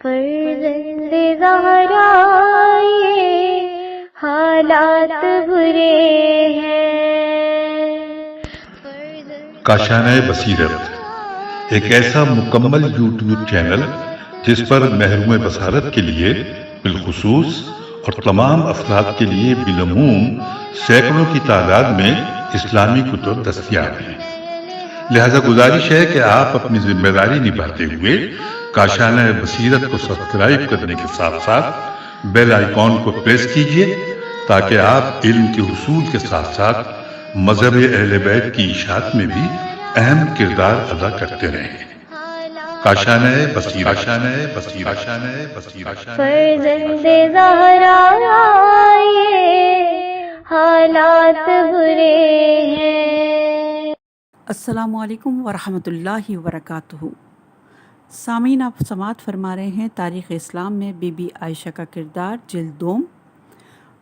فرزند زہرا یہ حالات برے ہیں۔ کاشانۂ بصیرت ایک ایسا مکمل یوٹیوب چینل جس پر محروم بصارت کے لیے بالخصوص اور تمام افراد کے لیے بالعموم سینکڑوں کی تعداد میں اسلامی کتب دستیاب ہیں۔ لہذا گزارش ہے کہ آپ اپنی ذمہ داری نبھاتے ہوئے کاشانۂ بصیرت کو سبسکرائب کرنے کے ساتھ ساتھ بیل آئیکن کو پریس کیجیے تاکہ آپ علم کے حصول کے ساتھ ساتھ مذہب اہل بیت کی اشاعت میں بھی اہم کردار ادا کرتے رہیں۔ کاشانۂ بصیرت، کاشانۂ بصیرت، کاشانۂ بصیرت۔ فرزند زہرا یہ حالات برے ہیں۔ السلام علیکم ورحمۃ اللہ وبرکاتہ۔ سامعین، آپ سماعت فرما رہے ہیں تاریخ اسلام میں بی بی عائشہ کا کردار، جلد دوم۔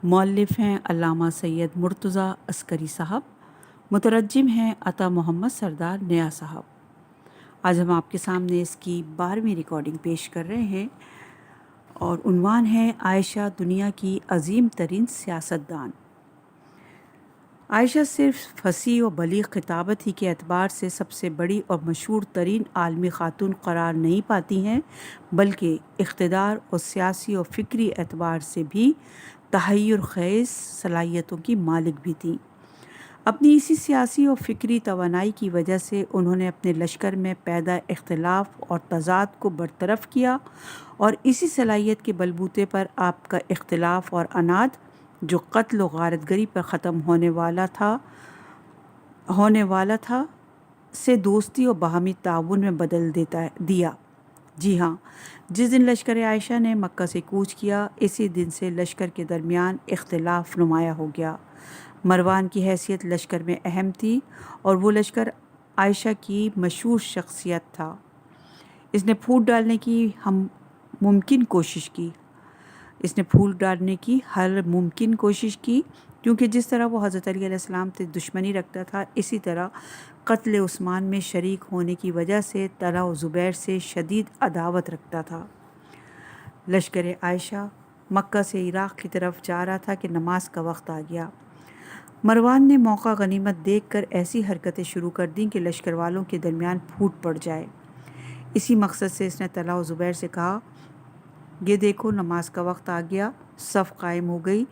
مؤلف ہیں علامہ سید مرتضیٰ عسکری صاحب، مترجم ہیں عطا محمد سردار نیا صاحب۔ آج ہم آپ کے سامنے اس کی 12ویں ریکارڈنگ پیش کر رہے ہیں اور عنوان ہے عائشہ دنیا کی عظیم ترین سیاستدان۔ عائشہ صرف فصیح و بلیغ خطابت ہی کے اعتبار سے سب سے بڑی اور مشہور ترین عالمی خاتون قرار نہیں پاتی ہیں، بلکہ اقتدار اور سیاسی و فکری اعتبار سے بھی تحیر خیز صلاحیتوں کی مالک بھی تھیں۔ اپنی اسی سیاسی و فکری توانائی کی وجہ سے انہوں نے اپنے لشکر میں پیدا اختلاف اور تضاد کو برطرف کیا، اور اسی صلاحیت کے بلبوتے پر آپ کا اختلاف اور عناد، جو قتل و غارت گری پر ختم ہونے والا تھا، سے دوستی و باہمی تعاون میں بدل دیا۔ جی ہاں، جس دن لشکر عائشہ نے مکہ سے کوچ کیا، اسی دن سے لشکر کے درمیان اختلاف نمایاں ہو گیا۔ مروان کی حیثیت لشکر میں اہم تھی، اور وہ لشکر عائشہ کی مشہور شخصیت تھا۔ اس نے پھوٹ ڈالنے کی ہر ممکن کوشش کی، کیونکہ جس طرح وہ حضرت علی علیہ السلام سے دشمنی رکھتا تھا، اسی طرح قتل عثمان میں شریک ہونے کی وجہ سے طلحہ و زبیر سے شدید عداوت رکھتا تھا۔ لشکر عائشہ مکہ سے عراق کی طرف جا رہا تھا کہ نماز کا وقت آ گیا۔ مروان نے موقع غنیمت دیکھ کر ایسی حرکتیں شروع کر دیں کہ لشکر والوں کے درمیان پھوٹ پڑ جائے۔ اسی مقصد سے اس نے طلحہ و زبیر سے کہا، یہ دیکھو نماز کا وقت آ گیا، صف قائم ہو گئی،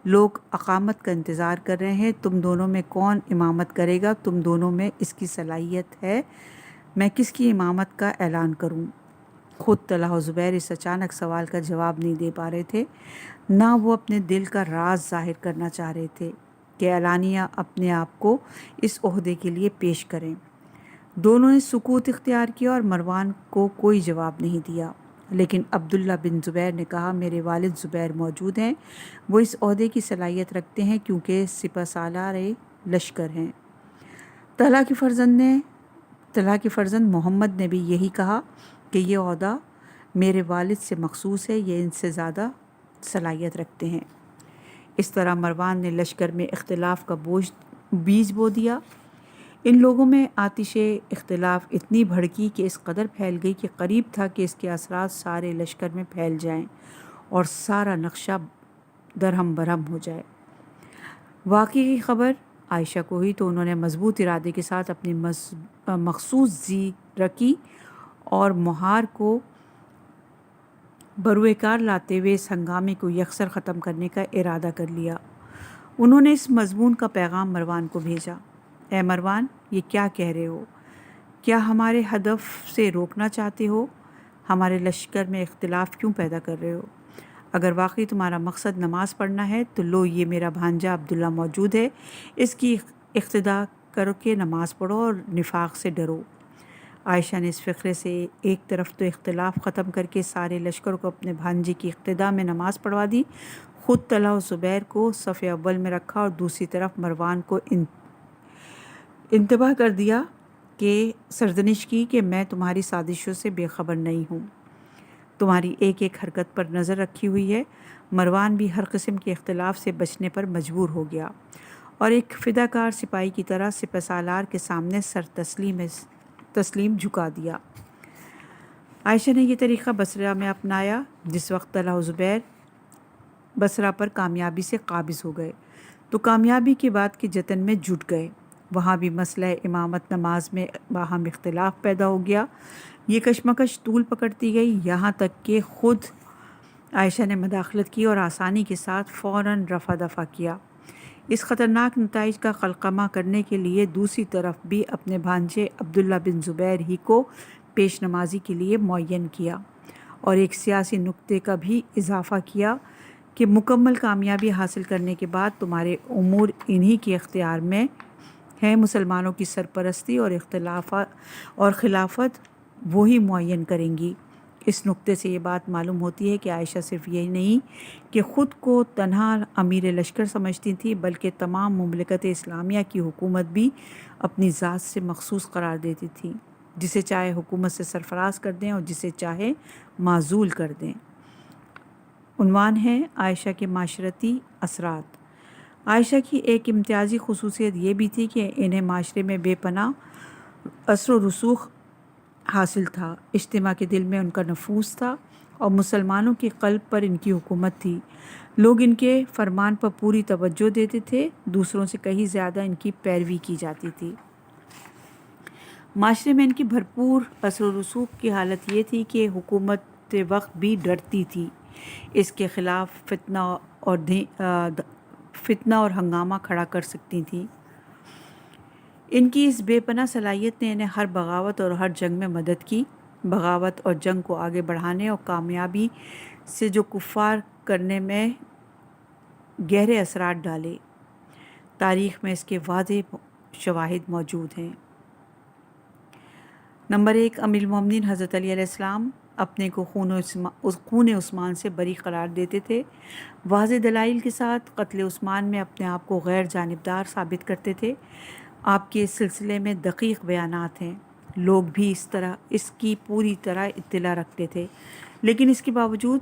لوگ اقامت کا انتظار کر رہے ہیں، تم دونوں میں کون امامت کرے گا؟ تم دونوں میں اس کی صلاحیت ہے، میں کس کی امامت کا اعلان کروں؟ خود طلحہ و زبیر اس اچانک سوال کا جواب نہیں دے پا رہے تھے، نہ وہ اپنے دل کا راز ظاہر کرنا چاہ رہے تھے کہ اعلانیہ اپنے آپ کو اس عہدے کے لیے پیش کریں۔ دونوں نے سکوت اختیار کیا اور مروان کو کوئی جواب نہیں دیا، لیکن عبداللہ بن زبیر نے کہا، میرے والد زبیر موجود ہیں، وہ اس عہدے کی صلاحیت رکھتے ہیں کیونکہ سپہ سالار لشکر ہیں۔ طلحہ کے فرزند محمد نے بھی یہی کہا کہ یہ عہدہ میرے والد سے مخصوص ہے، یہ ان سے زیادہ صلاحیت رکھتے ہیں۔ اس طرح مروان نے لشکر میں اختلاف کا بیج بو دیا۔ ان لوگوں میں آتش اختلاف اتنی بھڑکی کہ اس قدر پھیل گئی کہ قریب تھا کہ اس کے اثرات سارے لشکر میں پھیل جائیں اور سارا نقشہ درہم برہم ہو جائے۔ واقعے کی خبر عائشہ کو ہوئی تو انہوں نے مضبوط ارادے کے ساتھ اپنی مخصوص زی رکھی اور مہار کو بروئے کار لاتے ہوئے اس ہنگامے کو یکسر ختم کرنے کا ارادہ کر لیا۔ انہوں نے اس مضمون کا پیغام مروان کو بھیجا، اے مروان، یہ کیا کہہ رہے ہو؟ کیا ہمارے ہدف سے روکنا چاہتے ہو؟ ہمارے لشکر میں اختلاف کیوں پیدا کر رہے ہو؟ اگر واقعی تمہارا مقصد نماز پڑھنا ہے تو لو، یہ میرا بھانجا عبداللہ موجود ہے، اس کی اقتداء کر کے نماز پڑھو اور نفاق سے ڈرو۔ عائشہ نے اس فقرے سے ایک طرف تو اختلاف ختم کر کے سارے لشکر کو اپنے بھانجے کی اقتداء میں نماز پڑھوا دی، خود طلحہ و زبیر کو صف اول میں رکھا، اور دوسری طرف مروان کو انتباہ کر دیا کہ سرزنش کی کہ میں تمہاری سازشوں سے بے خبر نہیں ہوں، تمہاری ایک ایک حرکت پر نظر رکھی ہوئی ہے۔ مروان بھی ہر قسم کے اختلاف سے بچنے پر مجبور ہو گیا اور ایک فداکار سپاہی کی طرح سپہ سالار کے سامنے سر تسلیم جھکا دیا۔ عائشہ نے یہ طریقہ بصرہ میں اپنایا جس وقت طلحہ و زبیر بصرہ پر کامیابی سے قابض ہو گئے تو کامیابی کے بعد کے جتن میں جٹ گئے۔ وہاں بھی مسئلہ امامت نماز میں باہم اختلاف پیدا ہو گیا۔ یہ کشمکش طول پکڑتی گئی یہاں تک کہ خود عائشہ نے مداخلت کی اور آسانی کے ساتھ فوراً رفع دفع کیا۔ اس خطرناک نتائج کا قلقمہ کرنے کے لیے دوسری طرف بھی اپنے بھانجے عبداللہ بن زبیر ہی کو پیش نمازی کے لیے معین کیا اور ایک سیاسی نکتے کا بھی اضافہ کیا کہ مکمل کامیابی حاصل کرنے کے بعد تمہارے امور انہی کے اختیار میں ہیں، مسلمانوں کی سرپرستی اور خلافت وہی معین کریں گی۔ اس نقطے سے یہ بات معلوم ہوتی ہے کہ عائشہ صرف یہی نہیں کہ خود کو تنہا امیر لشکر سمجھتی تھی بلکہ تمام مملکت اسلامیہ کی حکومت بھی اپنی ذات سے مخصوص قرار دیتی تھی، جسے چاہے حکومت سے سرفراز کر دیں اور جسے چاہے معزول کر دیں۔ عنوان ہے عائشہ کے معاشرتی اثرات۔ عائشہ کی ایک امتیازی خصوصیت یہ بھی تھی کہ انہیں معاشرے میں بے پناہ اثر و رسوخ حاصل تھا۔ اجتماع کے دل میں ان کا نفوذ تھا اور مسلمانوں کے قلب پر ان کی حکومت تھی۔ لوگ ان کے فرمان پر پوری توجہ دیتے تھے، دوسروں سے کہیں زیادہ ان کی پیروی کی جاتی تھی۔ معاشرے میں ان کی بھرپور اثر و رسوخ کی حالت یہ تھی کہ حکومت وقت بھی ڈرتی تھی، اس کے خلاف فتنہ اور ہنگامہ کھڑا کر سکتی تھیں۔ ان کی اس بے پناہ صلاحیت نے انہیں ہر بغاوت اور ہر جنگ میں مدد کی۔ بغاوت اور جنگ کو آگے بڑھانے اور کامیابی سے جو کفار کرنے میں گہرے اثرات ڈالے، تاریخ میں اس کے واضح شواہد موجود ہیں۔ نمبر 1، امیر المومنین حضرت علی علیہ السلام اپنے کو خون عثمان سے بری قرار دیتے تھے۔ واضح دلائل کے ساتھ قتل عثمان میں اپنے آپ کو غیر جانبدار ثابت کرتے تھے۔ آپ کے اس سلسلے میں دقیق بیانات ہیں۔ لوگ بھی اس کی پوری طرح اطلاع رکھتے تھے، لیکن اس کے باوجود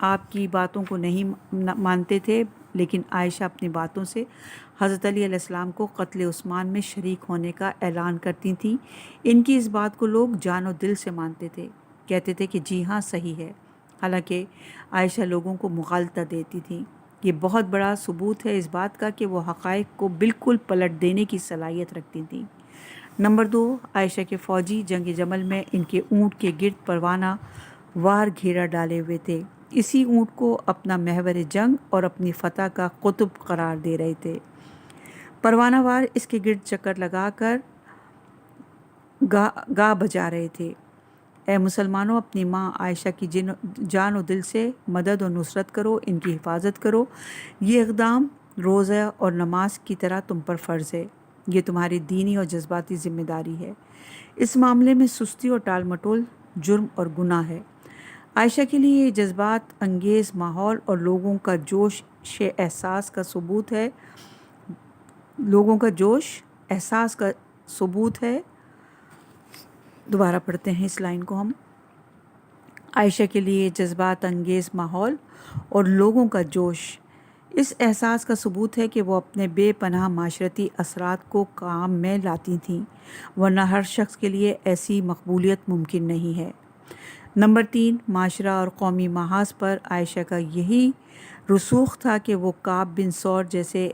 آپ کی باتوں کو نہیں مانتے تھے۔ لیکن عائشہ اپنی باتوں سے حضرت علی علیہ السلام کو قتل عثمان میں شریک ہونے کا اعلان کرتی تھیں۔ ان کی اس بات کو لوگ جان و دل سے مانتے تھے، کہتے تھے کہ جی ہاں صحیح ہے، حالانکہ عائشہ لوگوں کو مغالطہ دیتی تھیں۔ یہ بہت بڑا ثبوت ہے اس بات کا کہ وہ حقائق کو بالکل پلٹ دینے کی صلاحیت رکھتی تھیں۔ نمبر 2، عائشہ کے فوجی جنگ جمل میں ان کے اونٹ کے گرد پروانہ وار گھیرا ڈالے ہوئے تھے۔ اسی اونٹ کو اپنا محور جنگ اور اپنی فتح کا قطب قرار دے رہے تھے۔ پروانہ وار اس کے گرد چکر لگا کر گا بجا رہے تھے، اے مسلمانوں، اپنی ماں عائشہ کی جان و دل سے مدد و نصرت کرو، ان کی حفاظت کرو۔ یہ اقدام روزہ اور نماز کی طرح تم پر فرض ہے، یہ تمہاری دینی اور جذباتی ذمہ داری ہے۔ اس معاملے میں سستی اور ٹال مٹول جرم اور گناہ ہے۔ عائشہ کے لیے یہ جذبات انگیز ماحول اور لوگوں کا جوش احساس کا ثبوت ہے۔ دوبارہ پڑھتے ہیں اس لائن کو ہم۔ عائشہ کے لیے جذبات انگیز ماحول اور لوگوں کا جوش اس احساس کا ثبوت ہے کہ وہ اپنے بے پناہ معاشرتی اثرات کو کام میں لاتی تھیں، ورنہ ہر شخص کے لیے ایسی مقبولیت ممکن نہیں ہے۔ نمبر 3، معاشرہ اور قومی محاذ پر عائشہ کا یہی رسوخ تھا کہ وہ کعب بن ثور جیسے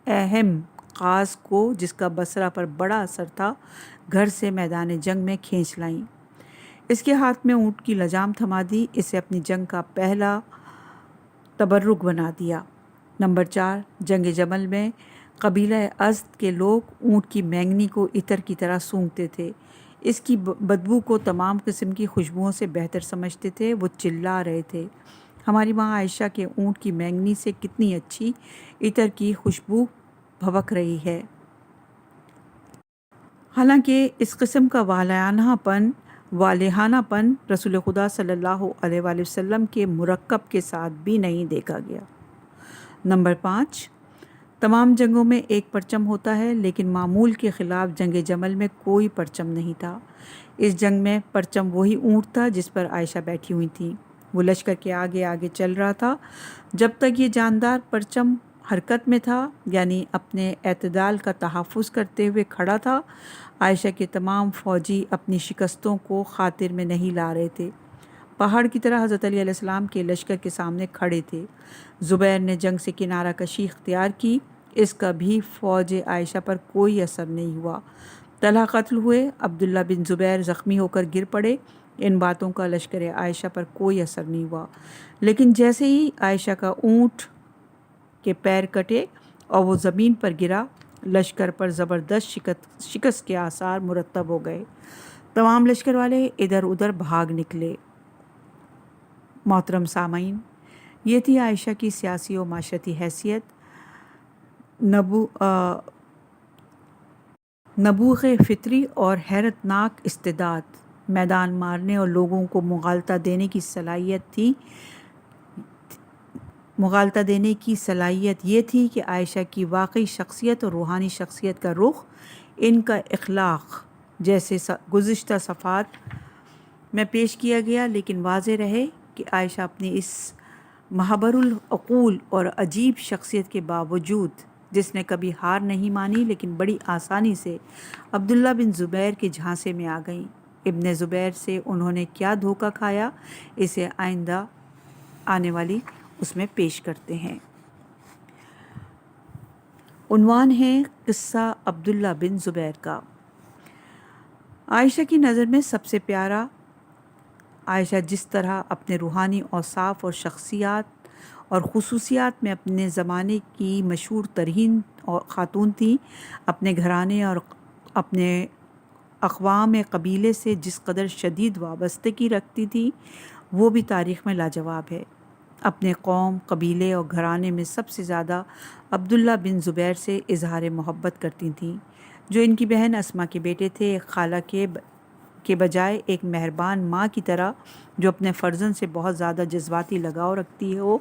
اہم قاض کو، جس کا بصرہ پر بڑا اثر تھا، گھر سے میدان جنگ میں کھینچ لائیں۔ اس کے ہاتھ میں اونٹ کی لجام تھما دی، اسے اپنی جنگ کا پہلا تبرک بنا دیا۔ نمبر 4، جنگ جمل میں قبیلہ ازد کے لوگ اونٹ کی مینگنی کو عطر کی طرح سونگھتے تھے، اس کی بدبو کو تمام قسم کی خوشبوؤں سے بہتر سمجھتے تھے۔ وہ چلا رہے تھے، ہماری ماں عائشہ کے اونٹ کی مینگنی سے کتنی اچھی عطر کی خوشبو بھبک رہی ہے۔ حالانکہ اس قسم کا والہانہ پن رسول خدا صلی اللہ علیہ وآلہ وسلم کے مرکب کے ساتھ بھی نہیں دیکھا گیا۔ نمبر 5، تمام جنگوں میں ایک پرچم ہوتا ہے، لیکن معمول کے خلاف جنگ جمل میں کوئی پرچم نہیں تھا۔ اس جنگ میں پرچم وہی اونٹ تھا جس پر عائشہ بیٹھی ہوئی تھیں۔ وہ لشکر کے آگے آگے چل رہا تھا جب تک یہ جاندار پرچم حرکت میں تھا، یعنی اپنے اعتدال کا تحفظ کرتے ہوئے کھڑا تھا۔ عائشہ کے تمام فوجی اپنی شکستوں کو خاطر میں نہیں لا رہے تھے، پہاڑ کی طرح حضرت علی علیہ السلام کے لشکر کے سامنے کھڑے تھے۔ زبیر نے جنگ سے کنارہ کشی اختیار کی، اس کا بھی فوج عائشہ پر کوئی اثر نہیں ہوا۔ طلحہ قتل ہوئے، عبداللہ بن زبیر زخمی ہو کر گر پڑے، ان باتوں کا لشکر عائشہ پر کوئی اثر نہیں ہوا۔ لیکن جیسے ہی عائشہ کا اونٹ کے پیر کٹے اور وہ زمین پر گرا، لشکر پر زبردست شکست کے آثار مرتب ہو گئے۔ تمام لشکر والے ادھر ادھر بھاگ نکلے۔ محترم سامعین، یہ تھی عائشہ کی سیاسی و معاشرتی حیثیت، نبوغ فطری اور حیرت ناک استعداد، میدان مارنے اور لوگوں کو مغالطہ دینے کی صلاحیت یہ تھی کہ عائشہ کی واقعی شخصیت اور روحانی شخصیت کا رخ، ان کا اخلاق جیسے گزشتہ صفحات میں پیش کیا گیا، لیکن واضح رہے کہ عائشہ اپنی اس محبر العقول اور عجیب شخصیت کے باوجود، جس نے کبھی ہار نہیں مانی، لیکن بڑی آسانی سے عبداللہ بن زبیر کے جھانسے میں آ گئیں۔ ابن زبیر سے انہوں نے کیا دھوکہ کھایا، اسے آئندہ آنے والی اس میں پیش کرتے ہیں۔ عنوان ہے قصہ عبداللہ بن زبیر کا۔ عائشہ کی نظر میں سب سے پیارا، عائشہ جس طرح اپنے روحانی اوصاف اور شخصیات اور خصوصیات میں اپنے زمانے کی مشہور ترین خاتون تھی، اپنے گھرانے اور اپنے اقوام قبیلے سے جس قدر شدید وابستگی رکھتی تھی، وہ بھی تاریخ میں لاجواب ہے۔ اپنے قوم، قبیلے اور گھرانے میں سب سے زیادہ عبداللہ بن زبیر سے اظہار محبت کرتی تھیں، جو ان کی بہن اسما کے بیٹے تھے۔ ایک خالہ کے بجائے ایک مہربان ماں کی طرح جو اپنے فرزند سے بہت زیادہ جذباتی لگاؤ رکھتی ہو،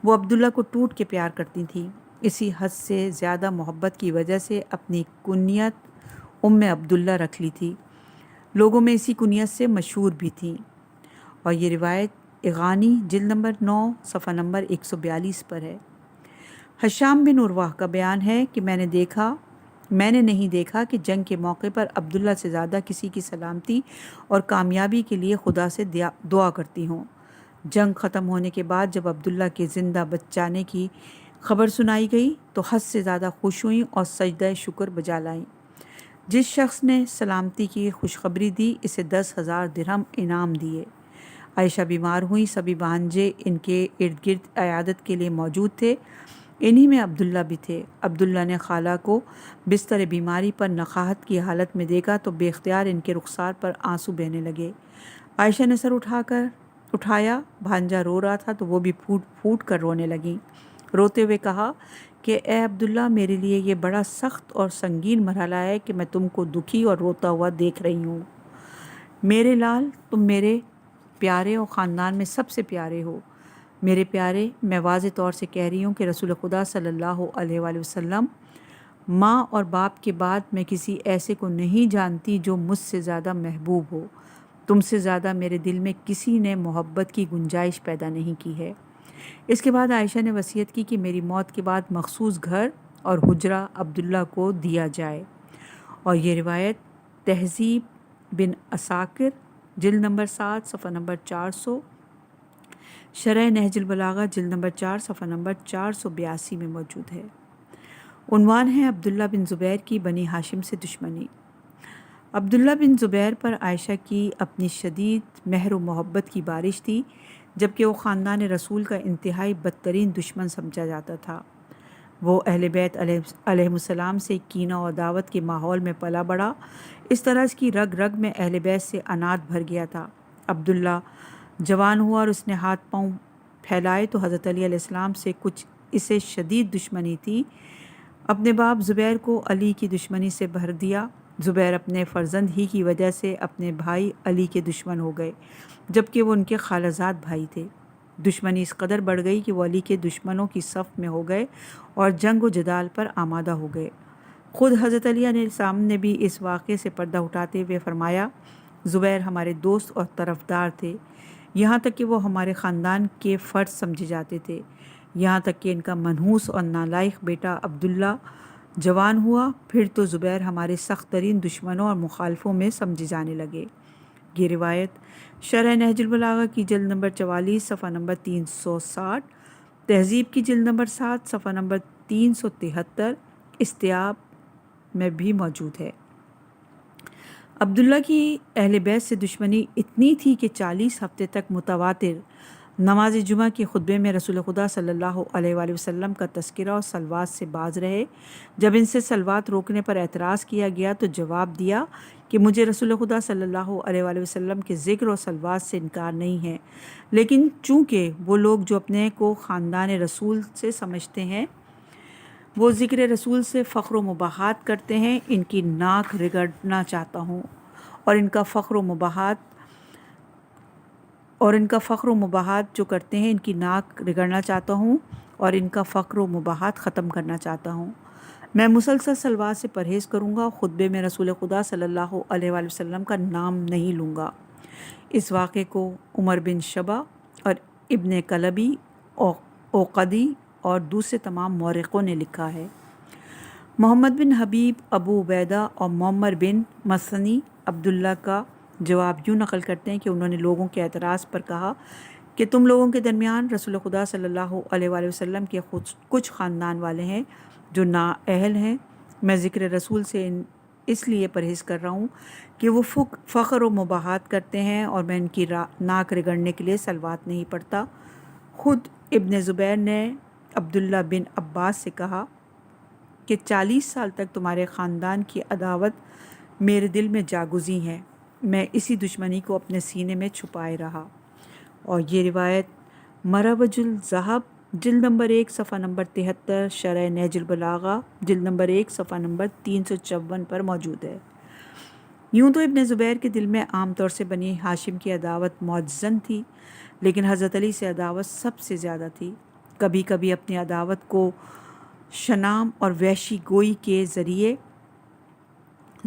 وہ عبداللہ کو ٹوٹ کے پیار کرتی تھیں۔ اسی حد سے زیادہ محبت کی وجہ سے اپنی کنیت عبداللہ رکھ لی تھی، لوگوں میں اسی کنیت سے مشہور بھی تھیں۔ اور یہ روایت اغانی جلد نمبر 9 صفحہ نمبر 142 پر ہے۔ حشام بن عروہ کا بیان ہے کہ میں نے نہیں دیکھا کہ جنگ کے موقع پر عبداللہ سے زیادہ کسی کی سلامتی اور کامیابی کے لیے خدا سے دعا کرتی ہوں۔ جنگ ختم ہونے کے بعد جب عبداللہ کے زندہ بچ جانے کی خبر سنائی گئی تو حد سے زیادہ خوش ہوئیں اور سجدہ شکر بجا لائیں۔ جس شخص نے سلامتی کی خوشخبری دی، اسے 10,000 درہم انعام دیے۔ عائشہ بیمار ہوئیں، سبھی بھانجے ان کے ارد گرد عیادت کے لیے موجود تھے، انہی میں عبداللہ بھی تھے۔ عبداللہ نے خالہ کو بستر بیماری پر نقاہت کی حالت میں دیکھا تو بے اختیار ان کے رخسار پر آنسو بہنے لگے۔ عائشہ نے سر اٹھایا، بھانجا رو رہا تھا تو وہ بھی پھوٹ پھوٹ کر رونے لگیں۔ روتے ہوئے کہا کہ اے عبداللہ، میرے لیے یہ بڑا سخت اور سنگین مرحلہ ہے کہ میں تم کو دکھی اور روتا ہوا دیکھ رہی ہوں۔ میرے لال، تم میرے پیارے اور خاندان میں سب سے پیارے ہو۔ میرے پیارے، میں واضح طور سے کہہ رہی ہوں کہ رسول خدا صلی اللہ علیہ وآلہ وسلم، ماں اور باپ کے بعد میں کسی ایسے کو نہیں جانتی جو مجھ سے زیادہ محبوب ہو۔ تم سے زیادہ میرے دل میں کسی نے محبت کی گنجائش پیدا نہیں کی ہے۔ اس کے بعد عائشہ نے وصیت کی کہ میری موت کے بعد مخصوص گھر اور حجرہ عبداللہ کو دیا جائے۔ اور یہ روایت تہذیب بن عساکر جلد نمبر 7 صفحہ نمبر 400، شرح نہج البلاغہ جلد نمبر 4 صفحہ نمبر 482 میں موجود ہے۔ عنوان ہے عبداللہ بن زبیر کی بنی ہاشم سے دشمنی۔ عبداللہ بن زبیر پر عائشہ کی اپنی شدید مہر و محبت کی بارش تھی، جبکہ وہ خاندان رسول کا انتہائی بدترین دشمن سمجھا جاتا تھا۔ وہ اہل بیت علیہ السلام سے کینہ و عداوت کے ماحول میں پلا بڑھا، اس طرح اس کی رگ رگ میں اہل بیت سے عناد بھر گیا تھا۔ عبداللہ جوان ہوا اور اس نے ہاتھ پاؤں پھیلائے تو حضرت علی علیہ السلام سے کچھ اسے شدید دشمنی تھی۔ اپنے باپ زبیر کو علی کی دشمنی سے بھر دیا۔ زبیر اپنے فرزند ہی کی وجہ سے اپنے بھائی علی کے دشمن ہو گئے، جبکہ وہ ان کے خالہ زاد بھائی تھے۔ دشمنی اس قدر بڑھ گئی کہ وہ علی کے دشمنوں کی صف میں ہو گئے اور جنگ و جدال پر آمادہ ہو گئے۔ خود حضرت علی علیہ السلام نے بھی اس واقعے سے پردہ اٹھاتے ہوئے فرمایا، زبیر ہمارے دوست اور طرفدار تھے، یہاں تک کہ وہ ہمارے خاندان کے فرد سمجھے جاتے تھے۔ یہاں تک کہ ان کا منحوس اور نالائق بیٹا عبداللہ جوان ہوا، پھر تو زبیر ہمارے سخت ترین دشمنوں اور مخالفوں میں سمجھے جانے لگے۔ یہ روایت شرح نہج البلاغہ کی جلد نمبر 44 صفحہ نمبر 360، تہذیب کی جلد نمبر 7 صفحہ نمبر 373، استیاب میں بھی موجود ہے۔ عبداللہ کی اہل بیت سے دشمنی اتنی تھی کہ 40 ہفتے تک متواتر نماز جمعہ کے خطبے میں رسول خدا صلی اللہ علیہ وآلہ وسلم کا تذکرہ اور صلوات سے باز رہے۔ جب ان سے صلوات روکنے پر اعتراض کیا گیا تو جواب دیا کہ مجھے رسول خدا صلی اللہ علیہ وآلہ وسلم کے ذکر اور صلوات سے انکار نہیں ہے، لیکن چونکہ وہ لوگ جو اپنے کو خاندان رسول سے سمجھتے ہیں وہ ذکر رسول سے فخر و مباحات کرتے ہیں، ان کی ناک رگڑنا چاہتا ہوں اور ان کا فخر و مباحات جو کرتے ہیں ان کی ناک رگڑنا چاہتا ہوں اور ان کا فخر و مباحات ختم کرنا چاہتا ہوں۔ میں مسلسل صلوات سے پرہیز کروں گا، خطبے میں رسول خدا صلی اللہ علیہ وآلہ وسلم کا نام نہیں لوں گا۔ اس واقعے کو عمر بن شبہ اور ابن کلبی، اوقدی اور دوسرے تمام مورخوں نے لکھا ہے۔ محمد بن حبیب، ابو عبیدہ اور معمر بن مثنی عبداللہ کا جواب یوں نقل کرتے ہیں کہ انہوں نے لوگوں کے اعتراض پر کہا کہ تم لوگوں کے درمیان رسول خدا صلی اللہ علیہ وآلہ وسلم کے کچھ خاندان والے ہیں جو نااہل ہیں۔ میں ذکر رسول سے اس لیے پرہیز کر رہا ہوں کہ وہ فخر و مباحات کرتے ہیں اور میں ان کی ناک رگڑنے کے لیے صلوات نہیں پڑھتا۔ خود ابن زبیر نے عبداللہ بن عباس سے کہا کہ 40 سال تک تمہارے خاندان کی عداوت میرے دل میں جاگزی ہے، میں اسی دشمنی کو اپنے سینے میں چھپائے رہا۔ اور یہ روایت مروج الذہب جلد نمبر 1 صفحہ نمبر 73، شرح نہج البلاغہ جلد نمبر 1 صفحہ نمبر 354 پر موجود ہے۔ یوں تو ابن زبیر کے دل میں عام طور سے بنی ہاشم کی عداوت معجزن تھی، لیکن حضرت علی سے عداوت سب سے زیادہ تھی۔ کبھی کبھی اپنی عداوت کو شنام اور وحشی گوئی کے ذریعے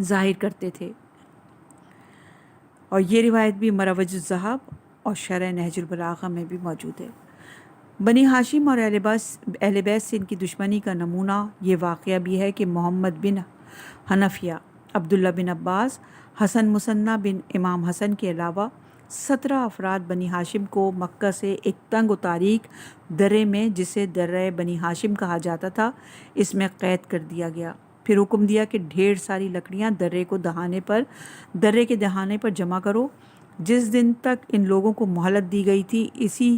ظاہر کرتے تھے، اور یہ روایت بھی مروج الذہب اور شرح نہج البلاغہ میں بھی موجود ہے۔ بنی ہاشم اور اہل بیت سے ان کی دشمنی کا نمونہ یہ واقعہ بھی ہے کہ محمد بن حنفیہ، عبداللہ بن عباس، حسن مثنیٰ بن امام حسن کے علاوہ 17 افراد بنی ہاشم کو مکہ سے ایک تنگ و تاریک درے میں، جسے درہ بنی ہاشم کہا جاتا تھا، اس میں قید کر دیا گیا۔ پھر حکم دیا کہ ڈھیر ساری لکڑیاں درے کے دہانے پر جمع کرو۔ جس دن تک ان لوگوں کو مہلت دی گئی تھی اسی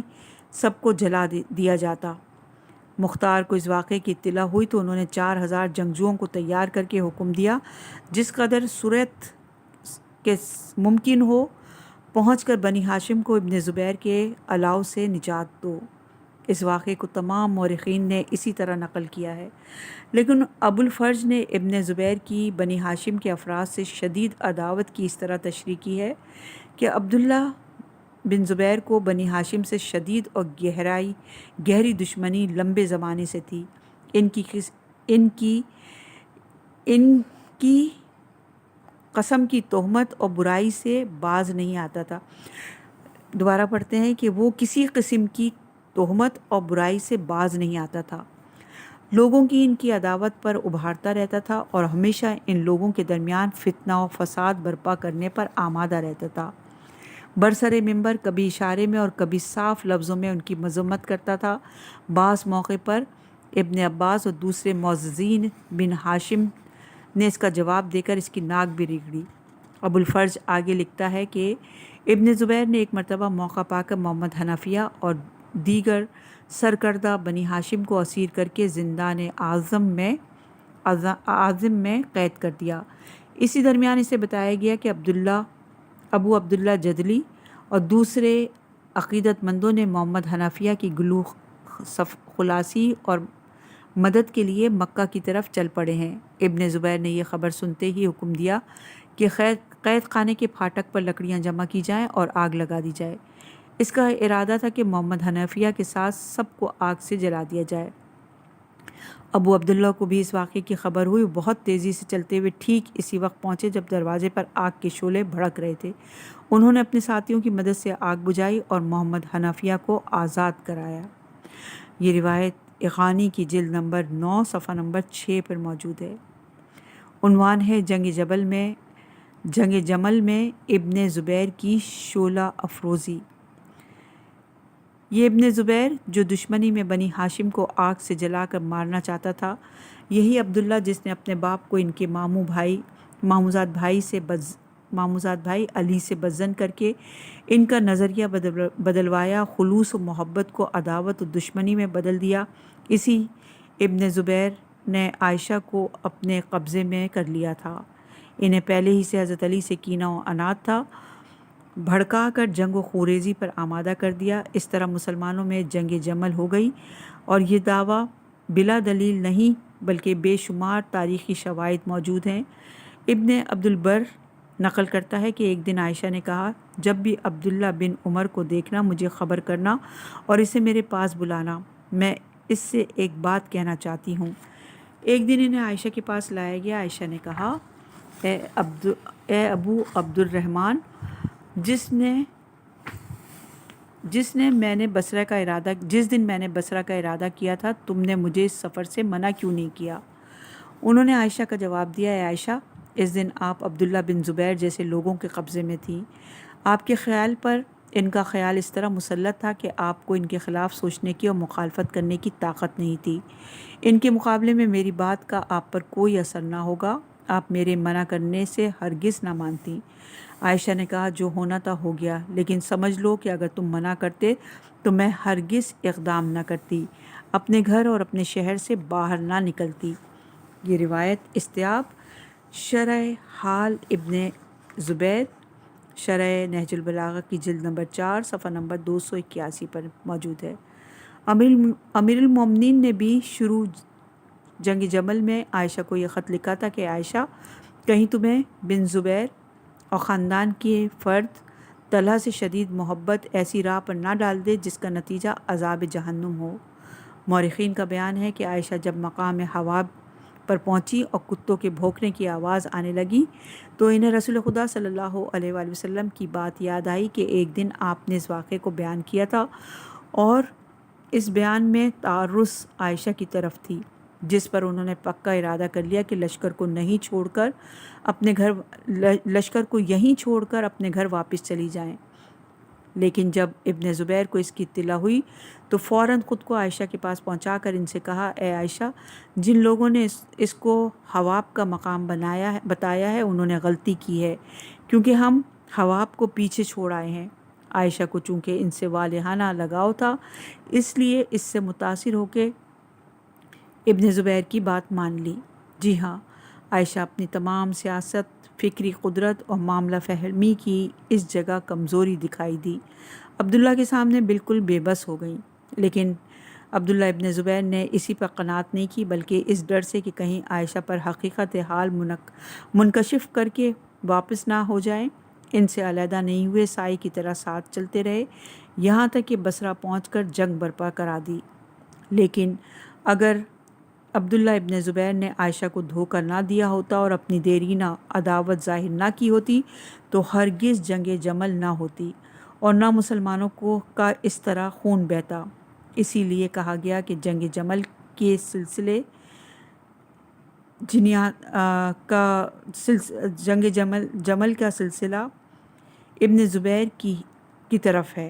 سب کو جلا دیا جاتا۔ مختار کو اس واقعے کی اطلاع ہوئی تو انہوں نے 4000 جنگجوؤں کو تیار کر کے حکم دیا جس قدر سرعت کے ممکن ہو پہنچ کر بنی ہاشم کو ابن زبیر کے الاؤ سے نجات دو۔ اس واقعے کو تمام مورخین نے اسی طرح نقل کیا ہے، لیکن ابو الفرج نے ابن زبیر کی بنی ہاشم کے افراد سے شدید عداوت کی اس طرح تشریح کی ہے کہ عبداللہ بن زبیر کو بنی ہاشم سے شدید اور گہری دشمنی لمبے زمانے سے تھی۔ ان کی قسم کی تہمت اور برائی سے باز نہیں آتا تھا۔ دوبارہ پڑھتے ہیں کہ وہ کسی قسم کی تہمت اور برائی سے باز نہیں آتا تھا، لوگوں کی ان کی عداوت پر ابھارتا رہتا تھا اور ہمیشہ ان لوگوں کے درمیان فتنہ و فساد برپا کرنے پر آمادہ رہتا تھا۔ برسر ممبر کبھی اشارے میں اور کبھی صاف لفظوں میں ان کی مذمت کرتا تھا۔ بعض موقع پر ابن عباس اور دوسرے معززین بن ہاشم نے اس کا جواب دے کر اس کی ناک بھی رگڑی۔ ابو الفرج آگے لکھتا ہے کہ ابن زبیر نے ایک مرتبہ موقع پا کر محمد حنفیہ اور دیگر سرکردہ بنی ہاشم کو اسیر کر کے زندان اعظم میں قید کر دیا۔ اسی درمیان اسے بتایا گیا کہ ابو عبداللہ جدلی اور دوسرے عقیدت مندوں نے محمد حنفیہ کی گلو خلاصی اور مدد کے لیے مکہ کی طرف چل پڑے ہیں۔ ابن زبیر نے یہ خبر سنتے ہی حکم دیا کہ قید خانے کے پھاٹک پر لکڑیاں جمع کی جائیں اور آگ لگا دی جائے۔ اس کا ارادہ تھا کہ محمد حنفیہ کے ساتھ سب کو آگ سے جلا دیا جائے۔ ابو عبداللہ کو بھی اس واقعے کی خبر ہوئی۔ وہ بہت تیزی سے چلتے ہوئے ٹھیک اسی وقت پہنچے جب دروازے پر آگ کے شعلے بھڑک رہے تھے۔ انہوں نے اپنے ساتھیوں کی مدد سے آگ بجھائی اور محمد حنفیہ کو آزاد کرایا۔ یہ روایت اغانی کی جلد نمبر 9 صفحہ نمبر 6 پر موجود ہے۔ عنوان ہے جنگ جمل میں ابن زبیر کی شعلہ افروزی۔ یہ ابن زبیر جو دشمنی میں بنی ہاشم کو آگ سے جلا کر مارنا چاہتا تھا، یہی عبداللہ جس نے اپنے باپ کو ان کے ماموزاد بھائی علی سے بدظن کر کے ان کا نظریہ بدلوایا، خلوص و محبت کو عداوت و دشمنی میں بدل دیا، اسی ابن زبیر نے عائشہ کو اپنے قبضے میں کر لیا تھا۔ انہیں پہلے ہی سے حضرت علی سے کینہ و عناد تھا، بھڑکا کر جنگ و خوریزی پر آمادہ کر دیا۔ اس طرح مسلمانوں میں جنگ جمل ہو گئی، اور یہ دعویٰ بلا دلیل نہیں بلکہ بے شمار تاریخی شواہد موجود ہیں۔ ابن عبدالبر نقل کرتا ہے کہ ایک دن عائشہ نے کہا، جب بھی عبداللہ بن عمر کو دیکھنا مجھے خبر کرنا اور اسے میرے پاس بلانا، میں اس سے ایک بات کہنا چاہتی ہوں۔ ایک دن انہیں عائشہ کے پاس لایا گیا۔ عائشہ نے کہا، اے ابو عبد الرحمن، جس دن میں نے بصرہ کا ارادہ کیا تھا، تم نے مجھے اس سفر سے منع کیوں نہیں کیا؟ انہوں نے عائشہ کا جواب دیا، اے عائشہ، اس دن آپ عبداللہ بن زبیر جیسے لوگوں کے قبضے میں تھیں۔ آپ کے خیال پر ان کا خیال اس طرح مسلط تھا کہ آپ کو ان کے خلاف سوچنے کی اور مخالفت کرنے کی طاقت نہیں تھی۔ ان کے مقابلے میں میری بات کا آپ پر کوئی اثر نہ ہوگا، آپ میرے منع کرنے سے ہرگز نہ مانتی۔ عائشہ نے کہا، جو ہونا تھا ہو گیا، لیکن سمجھ لو کہ اگر تم منع کرتے تو میں ہرگز اقدام نہ کرتی، اپنے گھر اور اپنے شہر سے باہر نہ نکلتی۔ یہ روایت استیاب شرح حال ابن زبیر، شرح نہج البلاغہ کی جلد نمبر 4 صفحہ نمبر 281 پر موجود ہے۔ امیر المومنین نے بھی شروع جنگ جمل میں عائشہ کو یہ خط لکھا تھا کہ عائشہ، کہیں تمہیں بن زبیر اور خاندان کے فرد طلحہ سے شدید محبت ایسی راہ پر نہ ڈال دے جس کا نتیجہ عذاب جہنم ہو۔ مورخین کا بیان ہے کہ عائشہ جب مقام حواب پر پہنچی اور کتوں کے بھونکنے کی آواز آنے لگی تو انہیں رسول خدا صلی اللہ علیہ وآلہ وسلم کی بات یاد آئی کہ ایک دن آپ نے اس واقعے کو بیان کیا تھا، اور اس بیان میں تعرض عائشہ کی طرف تھی، جس پر انہوں نے پکا ارادہ کر لیا کہ لشکر کو یہیں چھوڑ کر اپنے گھر واپس چلی جائیں۔ لیکن جب ابن زبیر کو اس کی اطلاع ہوئی تو فوراً خود کو عائشہ کے پاس پہنچا کر ان سے کہا، اے عائشہ، جن لوگوں نے اس کو حواب کا مقام بتایا ہے انہوں نے غلطی کی ہے، کیونکہ ہم حواب کو پیچھے چھوڑ آئے ہیں۔ عائشہ کو چونکہ ان سے والہانہ لگاؤ تھا، اس لیے اس سے متاثر ہو کے ابن زبیر کی بات مان لی۔ جی ہاں، عائشہ اپنی تمام سیاست، فکری قدرت اور معاملہ فہمی کی اس جگہ کمزوری دکھائی دی، عبداللہ کے سامنے بالکل بے بس ہو گئیں۔ لیکن عبداللہ ابن زبیر نے اسی پر قناعت نہیں کی، بلکہ اس ڈر سے کہ کہیں عائشہ پر حقیقت حال منکشف کر کے واپس نہ ہو جائیں، ان سے علیحدہ نہیں ہوئے، سائے کی طرح ساتھ چلتے رہے، یہاں تک کہ بصرہ پہنچ کر جنگ برپا کرا دی۔ لیکن اگر عبداللہ ابن زبیر نے عائشہ کو دھوکہ نہ دیا ہوتا اور اپنی دیرینہ عداوت ظاہر نہ کی ہوتی تو ہرگز جنگ جمل نہ ہوتی اور نہ مسلمانوں کا اس طرح خون بہتا۔ اسی لیے کہا گیا کہ جنگ جمل کے جمل کا سلسلہ ابن زبیر کی طرف ہے۔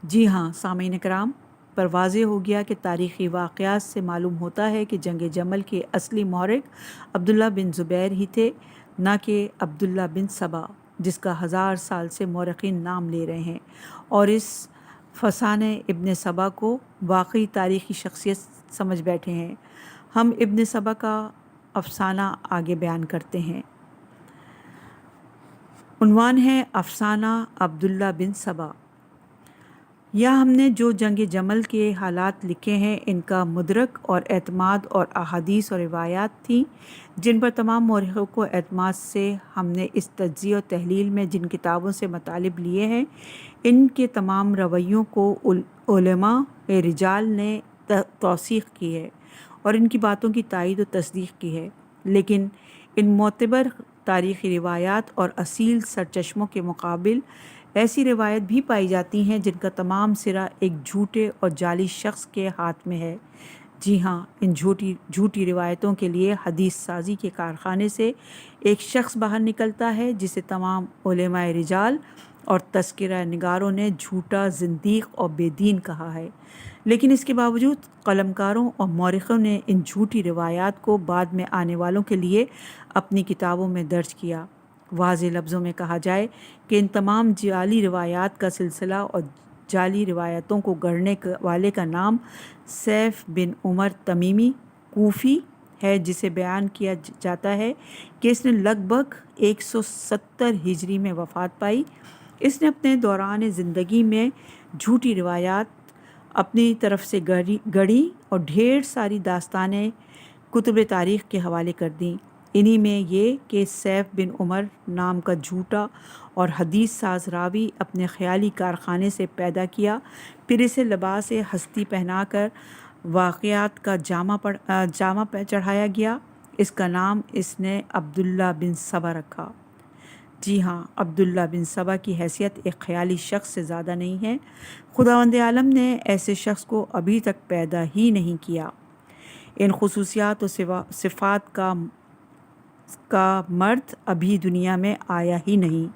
جی ہاں سامعین کرام، پر واضح ہو گیا کہ تاریخی واقعات سے معلوم ہوتا ہے کہ جنگ جمل کے اصلی محرک عبداللہ بن زبیر ہی تھے، نہ کہ عبداللہ بن سبا، جس کا 1000 سال سے مورخین نام لے رہے ہیں اور اس فسانہ ابن سبا کو واقعی تاریخی شخصیت سمجھ بیٹھے ہیں۔ ہم ابن سبا کا افسانہ آگے بیان کرتے ہیں۔ عنوان ہے افسانہ عبداللہ بن سبا۔ یہاں ہم نے جو جنگ جمل کے حالات لکھے ہیں ان کا مدرک اور اعتماد اور احادیث اور روایات تھیں جن پر تمام مورخوں کو اعتماد سے ہم نے اس تجزیہ و تحلیل میں جن کتابوں سے مطالب لیے ہیں ان کے تمام رویوں کو علماء رجال نے توثیق کی ہے اور ان کی باتوں کی تائید و تصدیق کی ہے، لیکن ان معتبر تاریخی روایات اور اصیل سرچشموں کے مقابل ایسی روایت بھی پائی جاتی ہیں جن کا تمام سرا ایک جھوٹے اور جعلی شخص کے ہاتھ میں ہے۔ جی ہاں، ان جھوٹی روایتوں کے لیے حدیث سازی کے کارخانے سے ایک شخص باہر نکلتا ہے جسے تمام علماء رجال اور تذکرہ نگاروں نے جھوٹا، زندیق اور بے دین کہا ہے، لیکن اس کے باوجود قلمکاروں اور مورخوں نے ان جھوٹی روایات کو بعد میں آنے والوں کے لیے اپنی کتابوں میں درج کیا۔ واضح لفظوں میں کہا جائے کہ ان تمام جعلی روایات کا سلسلہ اور جعلی روایتوں کو گڑھنے والے کا نام سیف بن عمر تمیمی کوفی ہے، جسے بیان کیا جاتا ہے کہ اس نے لگ بھگ 170 ہجری میں وفات پائی۔ اس نے اپنے دوران زندگی میں جھوٹی روایات اپنی طرف سے گڑھی اور ڈھیر ساری داستانیں کتب تاریخ کے حوالے کر دیں۔ انہی میں یہ کہ سیف بن عمر نام کا جھوٹا اور حدیث ساز راوی اپنے خیالی کارخانے سے پیدا کیا، پھر اسے لباس ہستی پہنا کر واقعات کا جامہ چڑھایا گیا۔ اس کا نام اس نے عبداللہ بن سبا رکھا۔ جی ہاں، عبداللہ بن سبا کی حیثیت ایک خیالی شخص سے زیادہ نہیں ہے۔ خداوند عالم نے ایسے شخص کو ابھی تک پیدا ہی نہیں کیا۔ ان خصوصیات و صفات کا مرد ابھی دنیا میں آیا ہی نہیں۔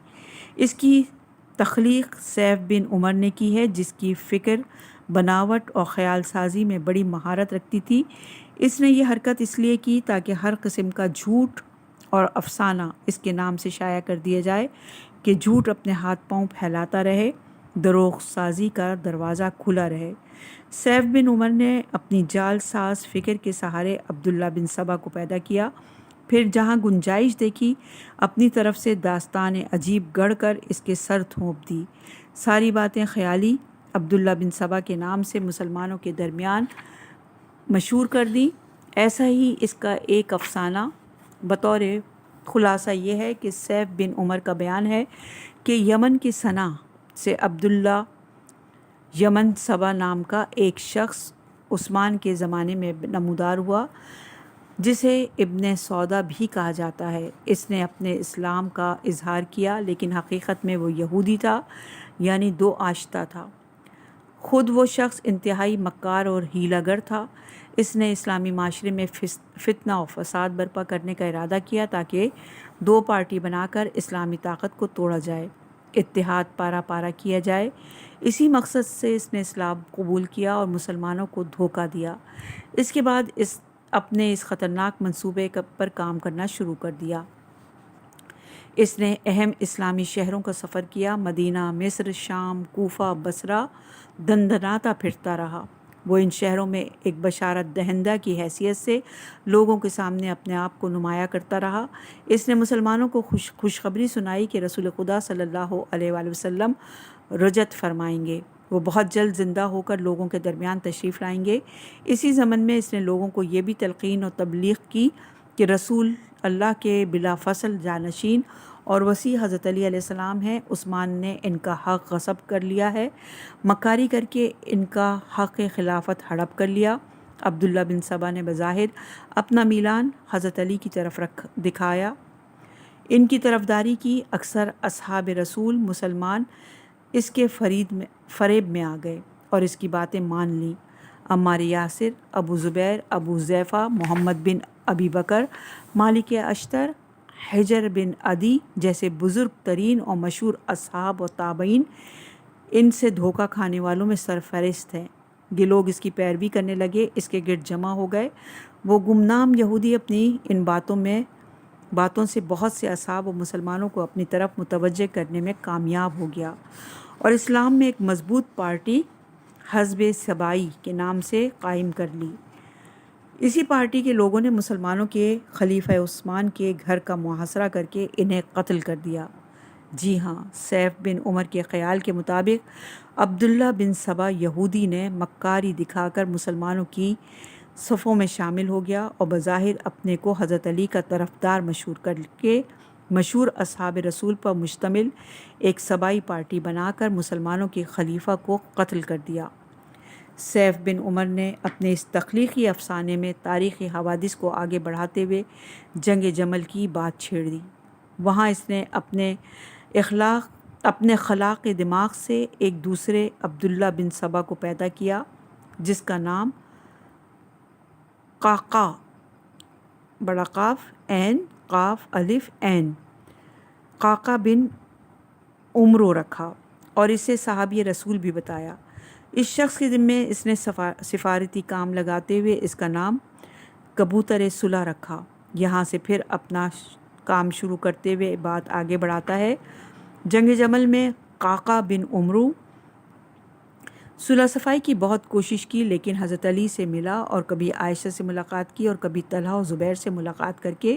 اس کی تخلیق سیف بن عمر نے کی ہے، جس کی فکر، بناوٹ اور خیال سازی میں بڑی مہارت رکھتی تھی۔ اس نے یہ حرکت اس لیے کی تاکہ ہر قسم کا جھوٹ اور افسانہ اس کے نام سے شائع کر دیا جائے کہ جھوٹ اپنے ہاتھ پاؤں پھیلاتا رہے، دروغ سازی کا دروازہ کھلا رہے۔ سیف بن عمر نے اپنی جال ساز فکر کے سہارے عبداللہ بن سبا کو پیدا کیا، پھر جہاں گنجائش دیکھی اپنی طرف سے داستان عجیب گڑھ کر اس کے سر تھوپ دی۔ ساری باتیں خیالی عبداللہ بن سبا کے نام سے مسلمانوں کے درمیان مشہور کر دیں۔ ایسا ہی اس کا ایک افسانہ بطور خلاصہ یہ ہے کہ سیف بن عمر کا بیان ہے کہ یمن کی صنعا سے عبداللہ یمن سبا نام کا ایک شخص عثمان کے زمانے میں نمودار ہوا، جسے ابن سودا بھی کہا جاتا ہے۔ اس نے اپنے اسلام کا اظہار کیا، لیکن حقیقت میں وہ یہودی تھا، یعنی دو آشتا تھا۔ خود وہ شخص انتہائی مکار اور ہیلہ گر تھا۔ اس نے اسلامی معاشرے میں فتنہ و فساد برپا کرنے کا ارادہ کیا تاکہ دو پارٹی بنا کر اسلامی طاقت کو توڑا جائے، اتحاد پارا کیا جائے۔ اسی مقصد سے اس نے اسلام قبول کیا اور مسلمانوں کو دھوکہ دیا۔ اس کے بعد اپنے اس خطرناک منصوبے پر کام کرنا شروع کر دیا۔ اس نے اہم اسلامی شہروں کا سفر کیا، مدینہ، مصر، شام، کوفہ، بصرہ دندناتا پھرتا رہا۔ وہ ان شہروں میں ایک بشارت دہندہ کی حیثیت سے لوگوں کے سامنے اپنے آپ کو نمایاں کرتا رہا۔ اس نے مسلمانوں کو خوشخبری سنائی کہ رسول خدا صلی اللہ علیہ وآلہ وسلم رجعت فرمائیں گے، وہ بہت جلد زندہ ہو کر لوگوں کے درمیان تشریف لائیں گے۔ اسی ضمن میں اس نے لوگوں کو یہ بھی تلقین اور تبلیغ کی کہ رسول اللہ کے بلا فصل جانشین اور وسیع حضرت علی علیہ السلام ہیں۔ عثمان نے ان کا حق غصب کر لیا ہے، مکاری کر کے ان کا حق خلافت ہڑپ کر لیا۔ عبداللہ بن سبا نے بظاہر اپنا میلان حضرت علی کی طرف دکھایا، ان کی طرفداری کی۔ اکثر اصحاب رسول مسلمان اس کے فریب میں آ گئے اور اس کی باتیں مان لیں۔ عمار یاسر، ابو زبیر، ابو حذیفہ، محمد بن ابی بکر، مالک اشتر، حجر بن عدی جیسے بزرگ ترین اور مشہور اصحاب و تابعین ان سے دھوکہ کھانے والوں میں سرفہرست ہیں۔ یہ لوگ اس کی پیروی کرنے لگے، اس کے گرد جمع ہو گئے۔ وہ گمنام یہودی اپنی ان باتوں سے بہت سے اصحاب و مسلمانوں کو اپنی طرف متوجہ کرنے میں کامیاب ہو گیا اور اسلام میں ایک مضبوط پارٹی حزب سبائی کے نام سے قائم کر لی۔ اسی پارٹی کے لوگوں نے مسلمانوں کے خلیفہ عثمان کے گھر کا محاصرہ کر کے انہیں قتل کر دیا۔ جی ہاں، سیف بن عمر کے خیال کے مطابق عبداللہ بن سبا یہودی نے مکاری دکھا کر مسلمانوں کی صفوں میں شامل ہو گیا اور بظاہر اپنے کو حضرت علی کا طرفدار مشہور کر کے مشہور اصحاب رسول پر مشتمل ایک سبائی پارٹی بنا کر مسلمانوں کے خلیفہ کو قتل کر دیا۔ سیف بن عمر نے اپنے اس تخلیقی افسانے میں تاریخی حوادث کو آگے بڑھاتے ہوئے جنگ جمل کی بات چھیڑ دی۔ وہاں اس نے اپنے اخلاق اپنے خلاق دماغ سے ایک دوسرے عبداللہ بن سبا کو پیدا کیا جس کا نام قعقاع بڑا قاف عین قاف الف عین قعقاع بن عمرو رکھا اور اسے صحابی رسول بھی بتایا۔ اس شخص کے ذمے اس نے سفارتی کام لگاتے ہوئے اس کا نام کبوتر صلح رکھا۔ یہاں سے پھر اپنا کام شروع کرتے ہوئے بات آگے بڑھاتا ہے۔ جنگ جمل میں قعقاع بن عمرو صلح صفائی کی بہت کوشش کی، لیکن حضرت علی سے ملا اور کبھی عائشہ سے ملاقات کی اور کبھی طلحہ و زبیر سے ملاقات کر کے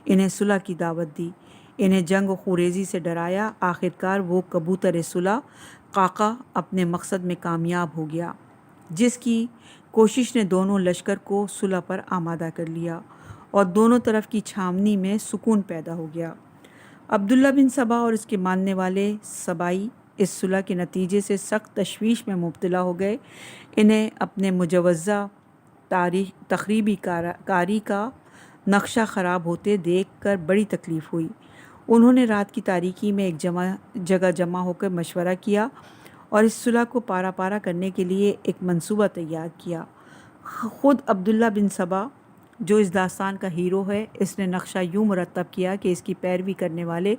انہیں صلح کی دعوت دی، انہیں جنگ و خوریزی سے ڈرایا۔ آخرکار وہ کبوتر صلح قعقاع اپنے مقصد میں کامیاب ہو گیا، جس کی کوشش نے دونوں لشکر کو صلح پر آمادہ کر لیا اور دونوں طرف کی چھاونی میں سکون پیدا ہو گیا۔ عبداللہ بن سبا اور اس کے ماننے والے سبائی اس صلح کے نتیجے سے سخت تشویش میں مبتلا ہو گئے۔ انہیں اپنے مجوزہ تخریبی کاری کا نقشہ خراب ہوتے دیکھ کر بڑی تکلیف ہوئی۔ انہوں نے رات کی تاریکی میں ایک جگہ جمع ہو کر مشورہ کیا اور اس صلح کو پارا پارا کرنے کے لیے ایک منصوبہ تیار کیا۔ خود عبداللہ بن سبا جو اس داستان کا ہیرو ہے، اس نے نقشہ یوں مرتب کیا کہ اس کی پیروی کرنے والے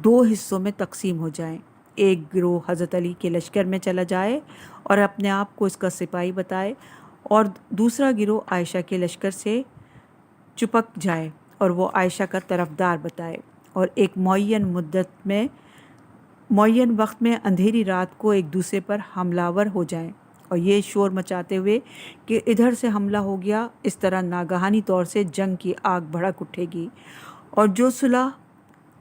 دو حصوں میں تقسیم ہو جائیں۔ ایک گروہ حضرت علی کے لشکر میں چلا جائے اور اپنے آپ کو اس کا سپاہی بتائے، اور دوسرا گروہ عائشہ کے لشکر سے چپک جائے اور وہ عائشہ کا طرفدار بتائے، اور ایک معین وقت میں اندھیری رات کو ایک دوسرے پر حملہ ور ہو جائیں اور یہ شور مچاتے ہوئے کہ ادھر سے حملہ ہو گیا۔ اس طرح ناگہانی طور سے جنگ کی آگ بھڑک اٹھے گی اور جو صلح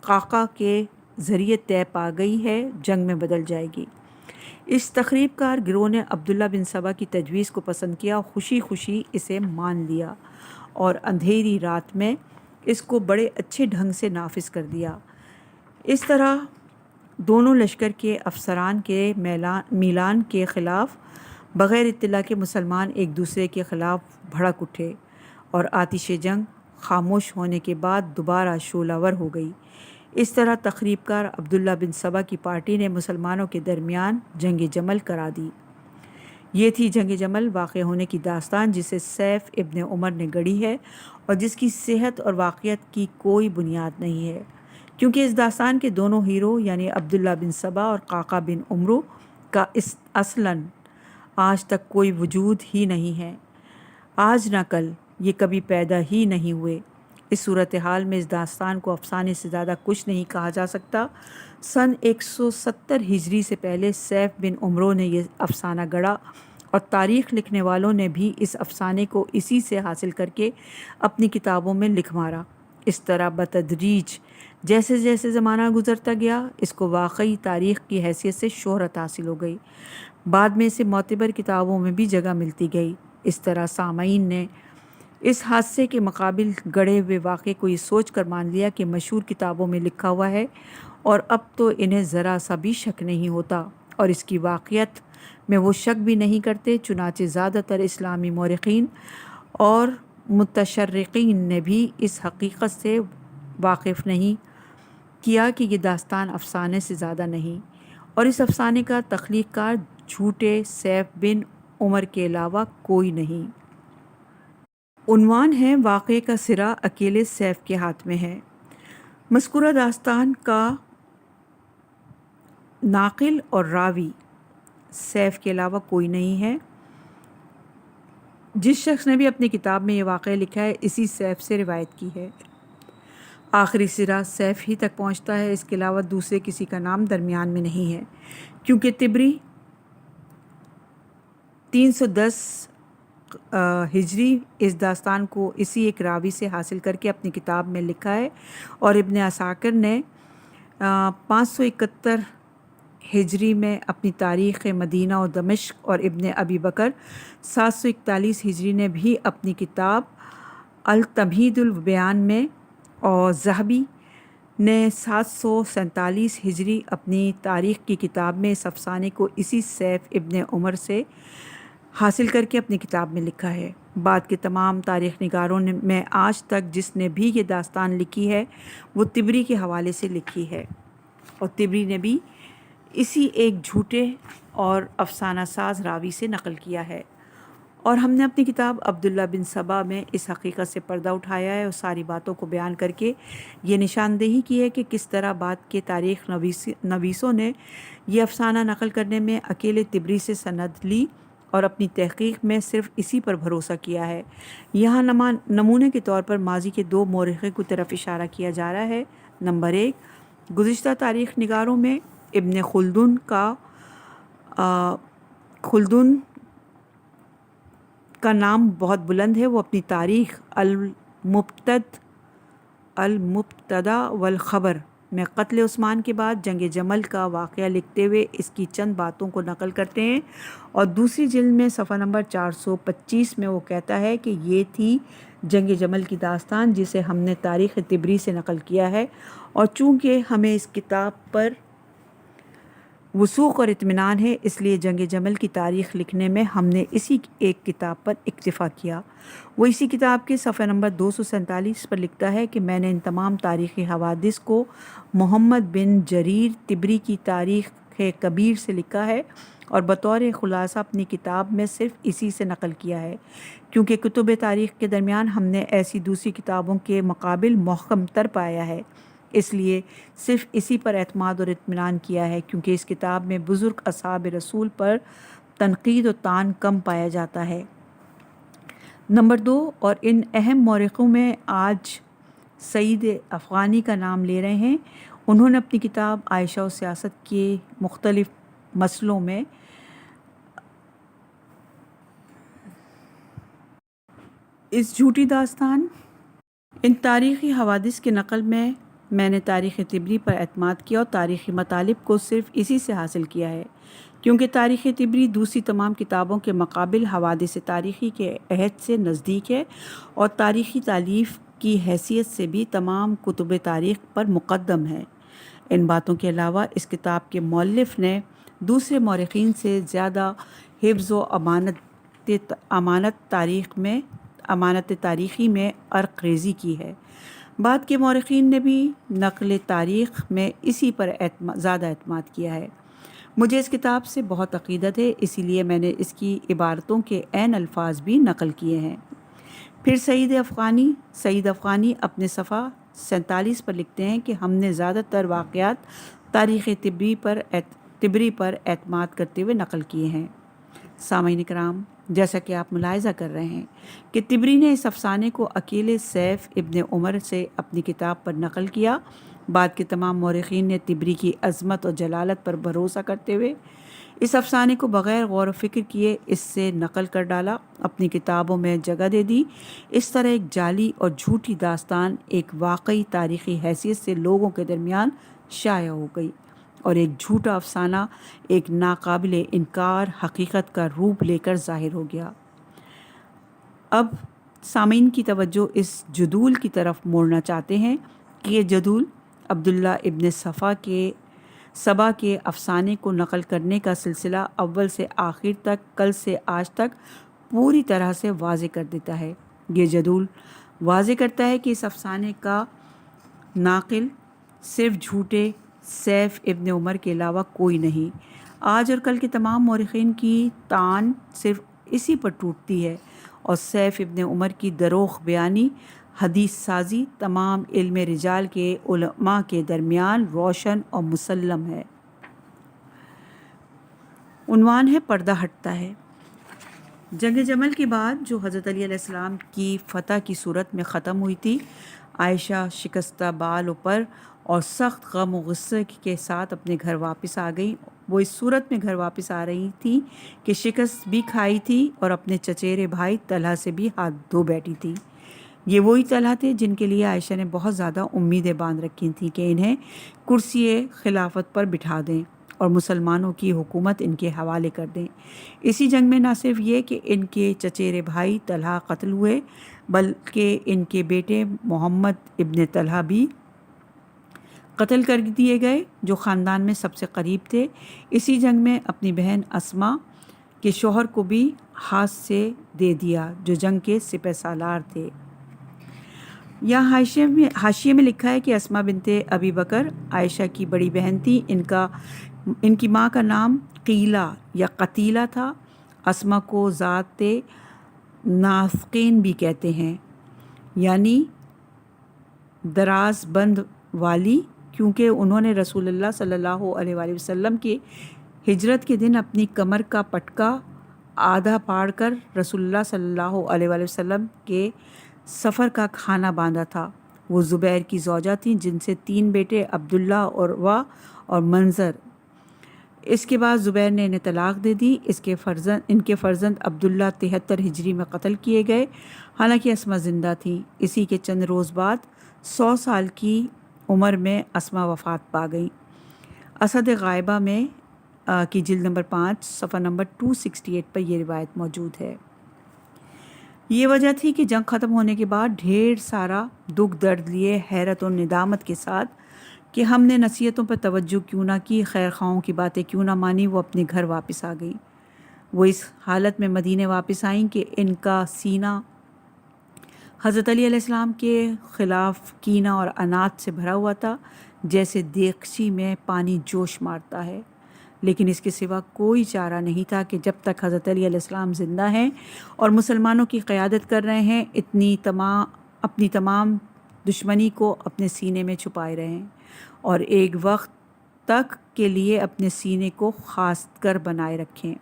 قعقاع کے ذریعے طے پا گئی ہے جنگ میں بدل جائے گی۔ اس تخریب کار گروہ نے عبداللہ بن سبا کی تجویز کو پسند کیا اور خوشی خوشی اسے مان لیا اور اندھیری رات میں اس کو بڑے اچھے ڈھنگ سے نافذ کر دیا۔ اس طرح دونوں لشکر کے افسران کے میلان کے خلاف بغیر اطلاع کے مسلمان ایک دوسرے کے خلاف بھڑک اٹھے اور آتش جنگ خاموش ہونے کے بعد دوبارہ شعلہ ور ہو گئی۔ اس طرح تخریب کار عبداللہ بن سبا کی پارٹی نے مسلمانوں کے درمیان جنگ جمل کرا دی۔ یہ تھی جنگ جمل واقع ہونے کی داستان جسے سیف ابن عمر نے گڑھی ہے اور جس کی صحت اور واقعیت کی کوئی بنیاد نہیں ہے، کیونکہ اس داستان کے دونوں ہیرو یعنی عبداللہ بن سبا اور قعقاع بن عمرو کا اصلاً آج تک کوئی وجود ہی نہیں ہے۔ آج نہ کل یہ کبھی پیدا ہی نہیں ہوئے۔ اس صورتحال میں اس داستان کو افسانے سے زیادہ کچھ نہیں کہا جا سکتا۔ سن 170 ہجری سے پہلے سیف بن عمرو نے یہ افسانہ گڑھا اور تاریخ لکھنے والوں نے بھی اس افسانے کو اسی سے حاصل کر کے اپنی کتابوں میں لکھ مارا۔ اس طرح بتدریج جیسے جیسے زمانہ گزرتا گیا اس کو واقعی تاریخ کی حیثیت سے شہرت حاصل ہو گئی، بعد میں اسے معتبر کتابوں میں بھی جگہ ملتی گئی۔ اس طرح سامعین نے اس حادثے کے مقابل گڑھے ہوئے واقعے کو یہ سوچ کر مان لیا کہ مشہور کتابوں میں لکھا ہوا ہے، اور اب تو انہیں ذرا سا بھی شک نہیں ہوتا اور اس کی واقعیت میں وہ شک بھی نہیں کرتے۔ چنانچہ زیادہ تر اسلامی مورخین اور متشرقین نے بھی اس حقیقت سے واقف نہیں کیا کہ یہ داستان افسانے سے زیادہ نہیں، اور اس افسانے کا تخلیق کار جھوٹے سیف بن عمر کے علاوہ کوئی نہیں۔ عنوان ہے واقعے کا سرا اکیلے سیف کے ہاتھ میں ہے۔ مذکورہ داستان کا ناقل اور راوی سیف کے علاوہ کوئی نہیں ہے۔ جس شخص نے بھی اپنی کتاب میں یہ واقعہ لکھا ہے اسی سیف سے روایت کی ہے۔ آخری سرا سیف ہی تک پہنچتا ہے، اس کے علاوہ دوسرے کسی کا نام درمیان میں نہیں ہے، کیونکہ طبری 310 ہجری اس داستان کو اسی ایک راوی سے حاصل کر کے اپنی کتاب میں لکھا ہے، اور ابن عساکر نے 571 ہجری میں اپنی تاریخ مدینہ و دمشق، اور ابن ابی بکر 741 ہجری نے بھی اپنی کتاب التمہید البیان میں، اور ذہبی نے 747 ہجری اپنی تاریخ کی کتاب میں اس افسانے کو اسی سیف ابن عمر سے حاصل کر کے اپنی کتاب میں لکھا ہے۔ بعد کے تمام تاریخ نگاروں میں آج تک جس نے بھی یہ داستان لکھی ہے وہ طبری کے حوالے سے لکھی ہے، اور طبری نے بھی اسی ایک جھوٹے اور افسانہ ساز راوی سے نقل کیا ہے، اور ہم نے اپنی کتاب عبداللہ بن سبا میں اس حقیقت سے پردہ اٹھایا ہے اور ساری باتوں کو بیان کر کے یہ نشاندہی کی ہے کہ کس طرح بات کے تاریخ نویسوں نے یہ افسانہ نقل کرنے میں اکیلے طبری سے سند لی اور اپنی تحقیق میں صرف اسی پر بھروسہ کیا ہے۔ یہاں نمونے کے طور پر ماضی کے 2 مورخوں کی طرف اشارہ کیا جا رہا ہے۔ نمبر 1، گزشتہ تاریخ نگاروں میں ابن خلدون کا نام بہت بلند ہے۔ وہ اپنی تاریخ المبتدا والخبر میں قتل عثمان کے بعد جنگ جمل کا واقعہ لکھتے ہوئے اس کی چند باتوں کو نقل کرتے ہیں، اور دوسری جلد میں صفحہ نمبر 425 میں وہ کہتا ہے کہ یہ تھی جنگ جمل کی داستان جسے ہم نے تاریخ طبری سے نقل کیا ہے، اور چونکہ ہمیں اس کتاب پر وثوق اور اطمینان ہے اس لیے جنگ جمل کی تاریخ لکھنے میں ہم نے اسی ایک کتاب پر اکتفا کیا۔ وہ اسی کتاب کے صفحہ نمبر 247 پر لکھتا ہے کہ میں نے ان تمام تاریخی حوادث کو محمد بن جریر طبری کی تاریخ کبیر سے لکھا ہے، اور بطور خلاصہ اپنی کتاب میں صرف اسی سے نقل کیا ہے، کیونکہ کتب تاریخ کے درمیان ہم نے ایسی دوسری کتابوں کے مقابل محکم تر پایا ہے، اس لیے صرف اسی پر اعتماد اور اطمینان کیا ہے، کیونکہ اس کتاب میں بزرگ اصحاب رسول پر تنقید و طعن کم پایا جاتا ہے۔ نمبر 2، اور ان اہم مورخوں میں آج سعید افغانی کا نام لے رہے ہیں۔ انہوں نے اپنی کتاب عائشہ و سیاست کے مختلف مسئلوں میں اس جھوٹی داستان ان تاریخی حوادث کے نقل میں نے تاریخ طبری پر اعتماد کیا اور تاریخی مطالب کو صرف اسی سے حاصل کیا ہے، کیونکہ تاریخ طبری دوسری تمام کتابوں کے مقابل حوادث تاریخی کے عہد سے نزدیک ہے اور تاریخی تالیف کی حیثیت سے بھی تمام کتب تاریخ پر مقدم ہے۔ ان باتوں کے علاوہ اس کتاب کے مؤلف نے دوسرے مورخین سے زیادہ حفظ و امانت تاریخی میں عرق ریزی کی ہے۔ بعد کے مورخین نے بھی نقل تاریخ میں اسی پر زیادہ اعتماد کیا ہے۔ مجھے اس کتاب سے بہت عقیدت ہے، اسی لیے میں نے اس کی عبارتوں کے عین الفاظ بھی نقل کیے ہیں۔ پھر سعید افغانی اپنے صفحہ 47 پر لکھتے ہیں کہ ہم نے زیادہ تر واقعات تاریخ طبری پر اعتماد کرتے ہوئے نقل کیے ہیں۔ سامعین کرام، جیسا کہ آپ ملاحظہ کر رہے ہیں کہ طبری نے اس افسانے کو اکیلے سیف ابن عمر سے اپنی کتاب پر نقل کیا۔ بعد کے تمام مورخین نے طبری کی عظمت اور جلالت پر بھروسہ کرتے ہوئے اس افسانے کو بغیر غور و فکر کیے اس سے نقل کر ڈالا، اپنی کتابوں میں جگہ دے دی۔ اس طرح ایک جعلی اور جھوٹی داستان ایک واقعی تاریخی حیثیت سے لوگوں کے درمیان شائع ہو گئی، اور ایک جھوٹا افسانہ ایک ناقابل انکار حقیقت کا روپ لے کر ظاہر ہو گیا۔ اب سامعین کی توجہ اس جدول کی طرف موڑنا چاہتے ہیں کہ یہ جدول عبداللہ ابن سبا کے افسانے کو نقل کرنے کا سلسلہ اول سے آخر تک، کل سے آج تک پوری طرح سے واضح کر دیتا ہے۔ یہ جدول واضح کرتا ہے کہ اس افسانے کا ناقل صرف جھوٹے سیف ابن عمر کے علاوہ کوئی نہیں۔ آج اور کل کے تمام مورخین کی طعن صرف اسی پر ٹوٹتی ہے، اور سیف ابن عمر کی دروغ بیانی، حدیث سازی تمام علم رجال کے علماء کے درمیان روشن اور مسلم ہے۔ عنوان ہے پردہ ہٹتا ہے۔ جنگ جمل کے بعد جو حضرت علی علیہ السلام کی فتح کی صورت میں ختم ہوئی تھی، عائشہ شکستہ بال پر اور سخت غم و غصے کے ساتھ اپنے گھر واپس آ گئیں۔ وہ اس صورت میں گھر واپس آ رہی تھی کہ شکست بھی کھائی تھی اور اپنے چچیرے بھائی طلحہ سے بھی ہاتھ دھو بیٹھی تھی۔ یہ وہی طلحہ تھے جن کے لیے عائشہ نے بہت زیادہ امیدیں باندھ رکھی تھیں کہ انہیں کرسی خلافت پر بٹھا دیں اور مسلمانوں کی حکومت ان کے حوالے کر دیں۔ اسی جنگ میں نہ صرف یہ کہ ان کے چچیرے بھائی طلحہ قتل ہوئے، بلکہ ان کے بیٹے محمد ابن طلحہ بھی قتل کر دیے گئے، جو خاندان میں سب سے قریب تھے۔ اسی جنگ میں اپنی بہن اسما کے شوہر کو بھی ہاتھ سے دے دیا، جو جنگ کے سپہ سالار تھے۔ یہاں حاشیے میں لکھا ہے کہ اسما بنت ابی بکر عائشہ کی بڑی بہن تھی۔ ان کا ان کی ماں کا نام قیلہ یا قتیلہ تھا۔ اسما کو ذات ناسقین بھی کہتے ہیں، یعنی دراز بند والی، کیونکہ انہوں نے رسول اللہ صلی اللہ علیہ وآلہ وسلم کی ہجرت کے دن اپنی کمر کا پٹکا آدھا پاڑ کر رسول اللہ صلی اللہ علیہ وآلہ وسلم کے سفر کا کھانا باندھا تھا۔ وہ زبیر کی زوجہ تھیں، جن سے 3 بیٹے عبداللہ، عروہ اور منظر۔ اس کے بعد زبیر نے انہیں طلاق دے دی۔ ان کے فرزند عبداللہ 73 ہجری میں قتل کیے گئے، حالانکہ اسما زندہ تھیں۔ اسی کے چند روز بعد 100 سال کی عمر میں اسما وفات پا گئیں۔ اسد غائبہ میں کی جلد نمبر 5 صفحہ نمبر 268 پر یہ روایت موجود ہے۔ یہ وجہ تھی کہ جنگ ختم ہونے کے بعد ڈھیر سارا دکھ درد لیے حیرت و ندامت کے ساتھ کہ ہم نے نصیحتوں پر توجہ کیوں نہ کی، خیر خواہوں کی باتیں کیوں نہ مانی، وہ اپنے گھر واپس آ گئیں۔ وہ اس حالت میں مدینے واپس آئیں کہ ان کا سینہ حضرت علی علیہ السلام کے خلاف کینہ اور عناد سے بھرا ہوا تھا، جیسے دیگچی میں پانی جوش مارتا ہے۔ لیکن اس کے سوا کوئی چارہ نہیں تھا کہ جب تک حضرت علی علیہ السلام زندہ ہیں اور مسلمانوں کی قیادت کر رہے ہیں، اپنی تمام دشمنی کو اپنے سینے میں چھپائے رہیں اور ایک وقت تک کے لیے اپنے سینے کو خاص کر بنائے رکھیں۔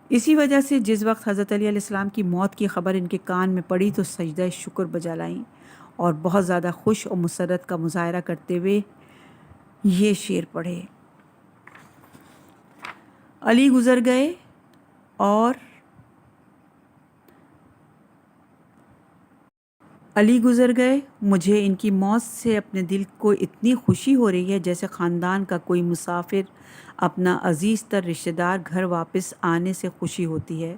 اسی وجہ سے جس وقت حضرت علی علیہ السلام کی موت کی خبر ان کے کان میں پڑی تو سجدہ شکر بجا لائیں اور بہت زیادہ خوش اور مسرت کا مظاہرہ کرتے ہوئے یہ شعر پڑھے: علی گزر گئے مجھے ان کی موت سے اپنے دل کو اتنی خوشی ہو رہی ہے جیسے خاندان کا کوئی مسافر اپنا عزیز تر رشتہ دار گھر واپس آنے سے خوشی ہوتی ہے۔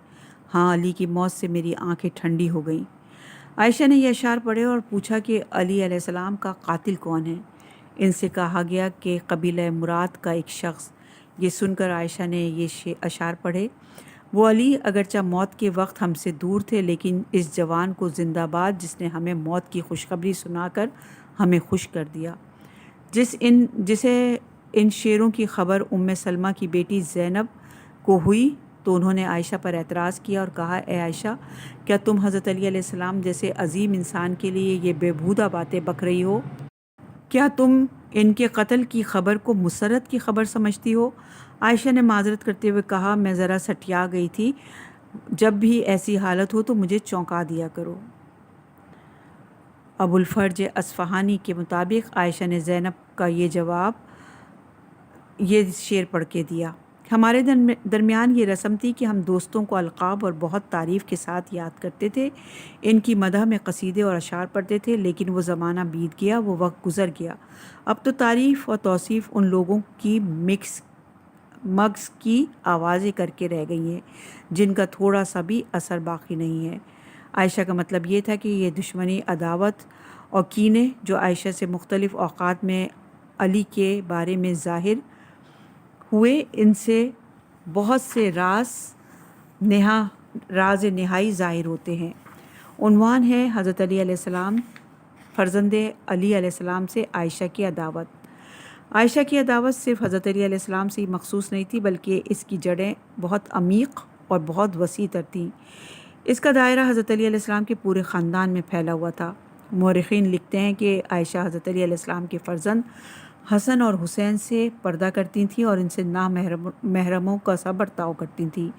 ہاں، علی کی موت سے میری آنکھیں ٹھنڈی ہو گئیں۔ عائشہ نے یہ اشعار پڑھے اور پوچھا کہ علی علیہ السلام کا قاتل کون ہے؟ ان سے کہا گیا کہ قبیلہ مراد کا ایک شخص۔ یہ سن کر عائشہ نے یہ اشعار پڑھے: وہ علی اگرچہ موت کے وقت ہم سے دور تھے، لیکن اس جوان کو زندہ باد جس نے ہمیں موت کی خوشخبری سنا کر ہمیں خوش کر دیا۔ جسے ان شعروں کی خبر سلمہ کی بیٹی زینب کو ہوئی تو انہوں نے عائشہ پر اعتراض کیا اور کہا: اے عائشہ، کیا تم حضرت علی علیہ السلام جیسے عظیم انسان کے لیے یہ بیہودہ باتیں بک رہی ہو؟ کیا تم ان کے قتل کی خبر کو مسرت کی خبر سمجھتی ہو؟ عائشہ نے معذرت کرتے ہوئے کہا: میں ذرا سٹیا گئی تھی، جب بھی ایسی حالت ہو تو مجھے چونکا دیا کرو۔ ابو الفرج اصفہانی کے مطابق عائشہ نے زینب کا یہ جواب یہ شعر پڑھ کے دیا: ہمارے درمیان یہ رسم تھی کہ ہم دوستوں کو القاب اور بہت تعریف کے ساتھ یاد کرتے تھے، ان کی مدح میں قصیدے اور اشعار پڑھتے تھے، لیکن وہ زمانہ بیت گیا، وہ وقت گزر گیا۔ اب تو تعریف اور توصیف ان لوگوں کی مغز کی آوازیں کر کے رہ گئی ہیں جن کا تھوڑا سا بھی اثر باقی نہیں ہے۔ عائشہ کا مطلب یہ تھا کہ یہ دشمنی، عداوت اور کینے جو عائشہ سے مختلف اوقات میں علی کے بارے میں ظاہر ہوئے، ان سے بہت سے راز نہائی ظاہر ہوتے ہیں۔ عنوان ہے: حضرت علی علیہ السلام، فرزند علی علیہ السلام سے عائشہ کی عداوت۔ عائشہ کی عداوت صرف حضرت علی علیہ السلام سے ہی مخصوص نہیں تھی، بلکہ اس کی جڑیں بہت عمیق اور بہت وسیع تر تھیں۔ اس کا دائرہ حضرت علی علیہ السلام کے پورے خاندان میں پھیلا ہوا تھا۔ مورخین لکھتے ہیں کہ عائشہ حضرت علی علیہ السلام کے فرزند حسن اور حسین سے پردہ کرتی تھیں اور ان سے نامحرموں کا سا برتاؤ کرتی تھیں۔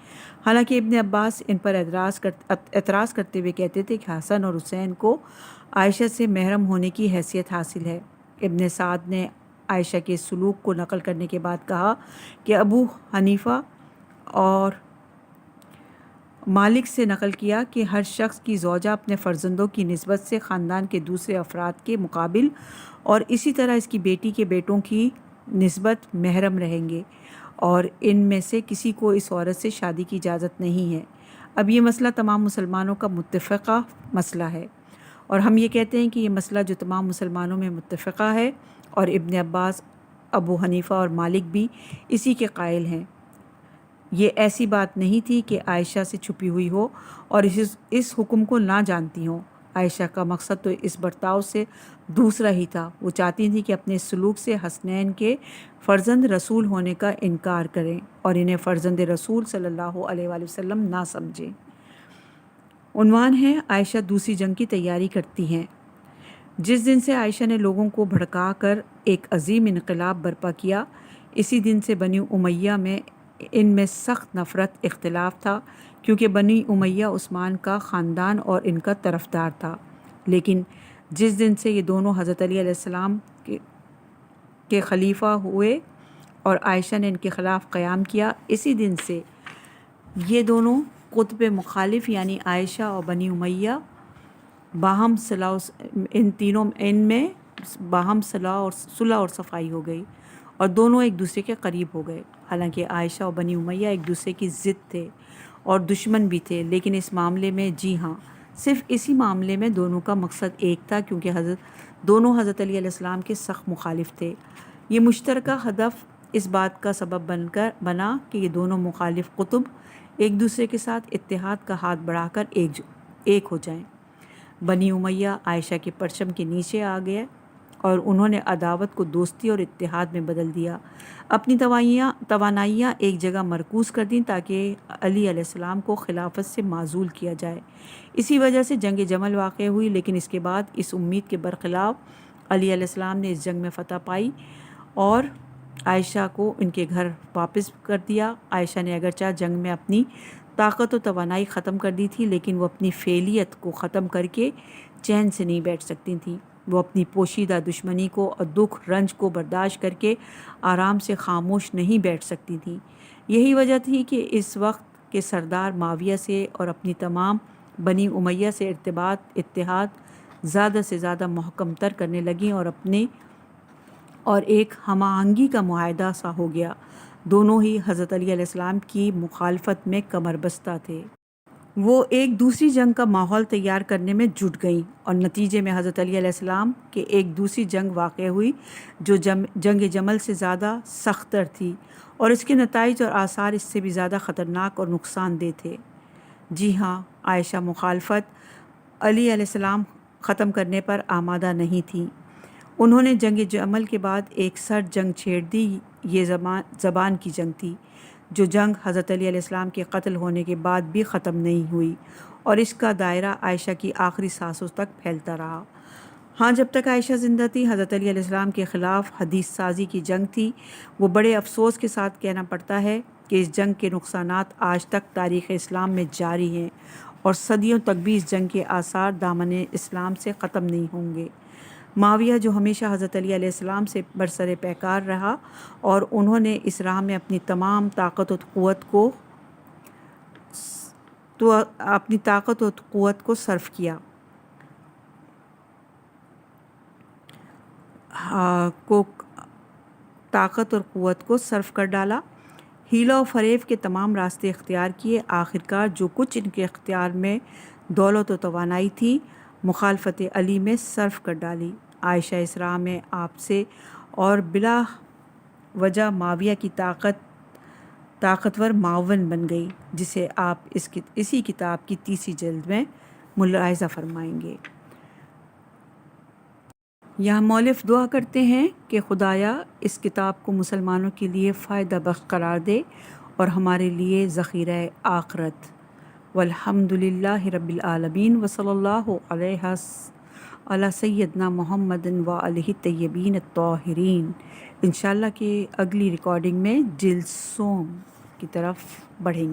حالانکہ ابن عباس ان پر اعتراض کرتے ہوئے کہتے تھے کہ حسن اور حسین کو عائشہ سے محرم ہونے کی حیثیت حاصل ہے۔ ابن سعد نے عائشہ کے سلوک کو نقل کرنے کے بعد کہا کہ ابو حنیفہ اور مالک سے نقل کیا کہ ہر شخص کی زوجہ اپنے فرزندوں کی نسبت سے خاندان کے دوسرے افراد کے مقابل اور اسی طرح اس کی بیٹی کے بیٹوں کی نسبت محرم رہیں گے، اور ان میں سے کسی کو اس عورت سے شادی کی اجازت نہیں ہے۔ اب یہ مسئلہ تمام مسلمانوں کا متفقہ مسئلہ ہے، اور ہم یہ کہتے ہیں کہ یہ مسئلہ جو تمام مسلمانوں میں متفقہ ہے، اور ابن عباس، ابو حنیفہ اور مالک بھی اسی کے قائل ہیں۔ یہ ایسی بات نہیں تھی کہ عائشہ سے چھپی ہوئی ہو اور اس حکم کو نہ جانتی ہوں، عائشہ کا مقصد تو اس برتاؤ سے دوسرا ہی تھا۔ وہ چاہتی تھیں کہ اپنے سلوک سے حسنین کے فرزند رسول ہونے کا انکار کریں اور انہیں فرزند رسول صلی اللہ علیہ وآلہ وسلم نہ سمجھیں۔ عنوان ہے عائشہ دوسری جنگ کی تیاری کرتی ہیں۔ جس دن سے عائشہ نے لوگوں کو بھڑکا کر ایک عظیم انقلاب برپا کیا، اسی دن سے بنی امیہ میں ان میں سخت نفرت اختلاف تھا، کیونکہ بنی امیہ عثمان کا خاندان اور ان کا طرفدار تھا۔ لیکن جس دن سے یہ دونوں حضرت علی علیہ السلام کے خلیفہ ہوئے اور عائشہ نے ان کے خلاف قیام کیا، اسی دن سے یہ دونوں قطب مخالف یعنی عائشہ اور بنی امیہ باہم صلح اور صفائی ہو گئی اور دونوں ایک دوسرے کے قریب ہو گئے۔ حالانکہ عائشہ اور بنی امیہ ایک دوسرے کی ضد تھے اور دشمن بھی تھے، لیکن اس معاملے میں صرف اسی معاملے میں دونوں کا مقصد ایک تھا، کیونکہ دونوں حضرت علی علیہ السلام کے سخت مخالف تھے۔ یہ مشترکہ ہدف اس بات کا سبب بنا کہ یہ دونوں مخالف قطب ایک دوسرے کے ساتھ اتحاد کا ہاتھ بڑھا کر ایک ہو جائیں۔ بنی امیہ عائشہ کے پرچم کے نیچے آ گئے اور انہوں نے عداوت کو دوستی اور اتحاد میں بدل دیا، اپنی توانائیاں ایک جگہ مرکوز کر دیں تاکہ علی علیہ السلام کو خلافت سے معزول کیا جائے۔ اسی وجہ سے جنگ جمل واقع ہوئی، لیکن اس کے بعد اس امید کے برخلاف علی علیہ السلام نے اس جنگ میں فتح پائی اور عائشہ کو ان کے گھر واپس کر دیا۔ عائشہ نے اگرچہ جنگ میں اپنی طاقت و توانائی ختم کر دی تھی، لیکن وہ اپنی فعلیت کو ختم کر کے چین سے نہیں بیٹھ سکتی تھیں۔ وہ اپنی پوشیدہ دشمنی کو اور دکھ رنج کو برداشت کر کے آرام سے خاموش نہیں بیٹھ سکتی تھیں۔ یہی وجہ تھی کہ اس وقت کے سردار معاویہ سے اور اپنی تمام بنی امیہ سے اتحاد زیادہ سے زیادہ محکم تر کرنے لگیں اور ایک ہم آہنگی کا معاہدہ سا ہو گیا۔ دونوں ہی حضرت علی علیہ السلام کی مخالفت میں کمر بستہ تھے۔ وہ ایک دوسری جنگ کا ماحول تیار کرنے میں جٹ گئیں اور نتیجے میں حضرت علی علیہ السلام کے ایک دوسری جنگ واقع ہوئی جو جنگ جمل سے زیادہ سخت تر تھی اور اس کے نتائج اور آثار اس سے بھی زیادہ خطرناک اور نقصان دہ تھے۔ جی ہاں، عائشہ مخالفت علی علیہ السلام ختم کرنے پر آمادہ نہیں تھیں۔ انہوں نے جنگ جمل کے بعد ایک سرد جنگ چھیڑ دی۔ یہ زبان کی جنگ تھی، جو جنگ حضرت علی علیہ السلام کے قتل ہونے کے بعد بھی ختم نہیں ہوئی اور اس کا دائرہ عائشہ کی آخری سانسوں تک پھیلتا رہا۔ ہاں، جب تک عائشہ زندہ تھی حضرت علی علیہ السلام کے خلاف حدیث سازی کی جنگ تھی۔ وہ بڑے افسوس کے ساتھ کہنا پڑتا ہے کہ اس جنگ کے نقصانات آج تک تاریخ اسلام میں جاری ہیں اور صدیوں تک بھی اس جنگ کے آثار دامن اسلام سے ختم نہیں ہوں گے۔ معاویہ جو ہمیشہ حضرت علی علیہ السلام سے برسر پیکار رہا اور انہوں نے اس راہ میں اپنی تمام طاقت و قوت کو صرف کیا، طاقت اور قوت کو صرف کر ڈالا، ہیلا و فریب کے تمام راستے اختیار کیے۔ آخرکار جو کچھ ان کے اختیار میں دولت و توانائی تھی، مخالفت علی میں صرف کر ڈالی۔ عائشہ اس راہ میں آپ سے اور بلا وجہ معاویہ کی طاقتور معاون بن گئی، جسے آپ اسی کتاب کی 30 جلد میں ملاحظہ فرمائیں گے۔ یہاں مؤلف دعا کرتے ہیں کہ خدایا اس کتاب کو مسلمانوں کے لیے فائدہ بخش قرار دے اور ہمارے لیے ذخیرہ آخرت۔ والحمد للہ رب العالمین وصلی اللہ علیہ سیدنا محمد وآلہ الطیبین الطاہرین۔ انشاءاللہ کہ اگلی ریکارڈنگ میں جلد سوم کی طرف بڑھیں گے۔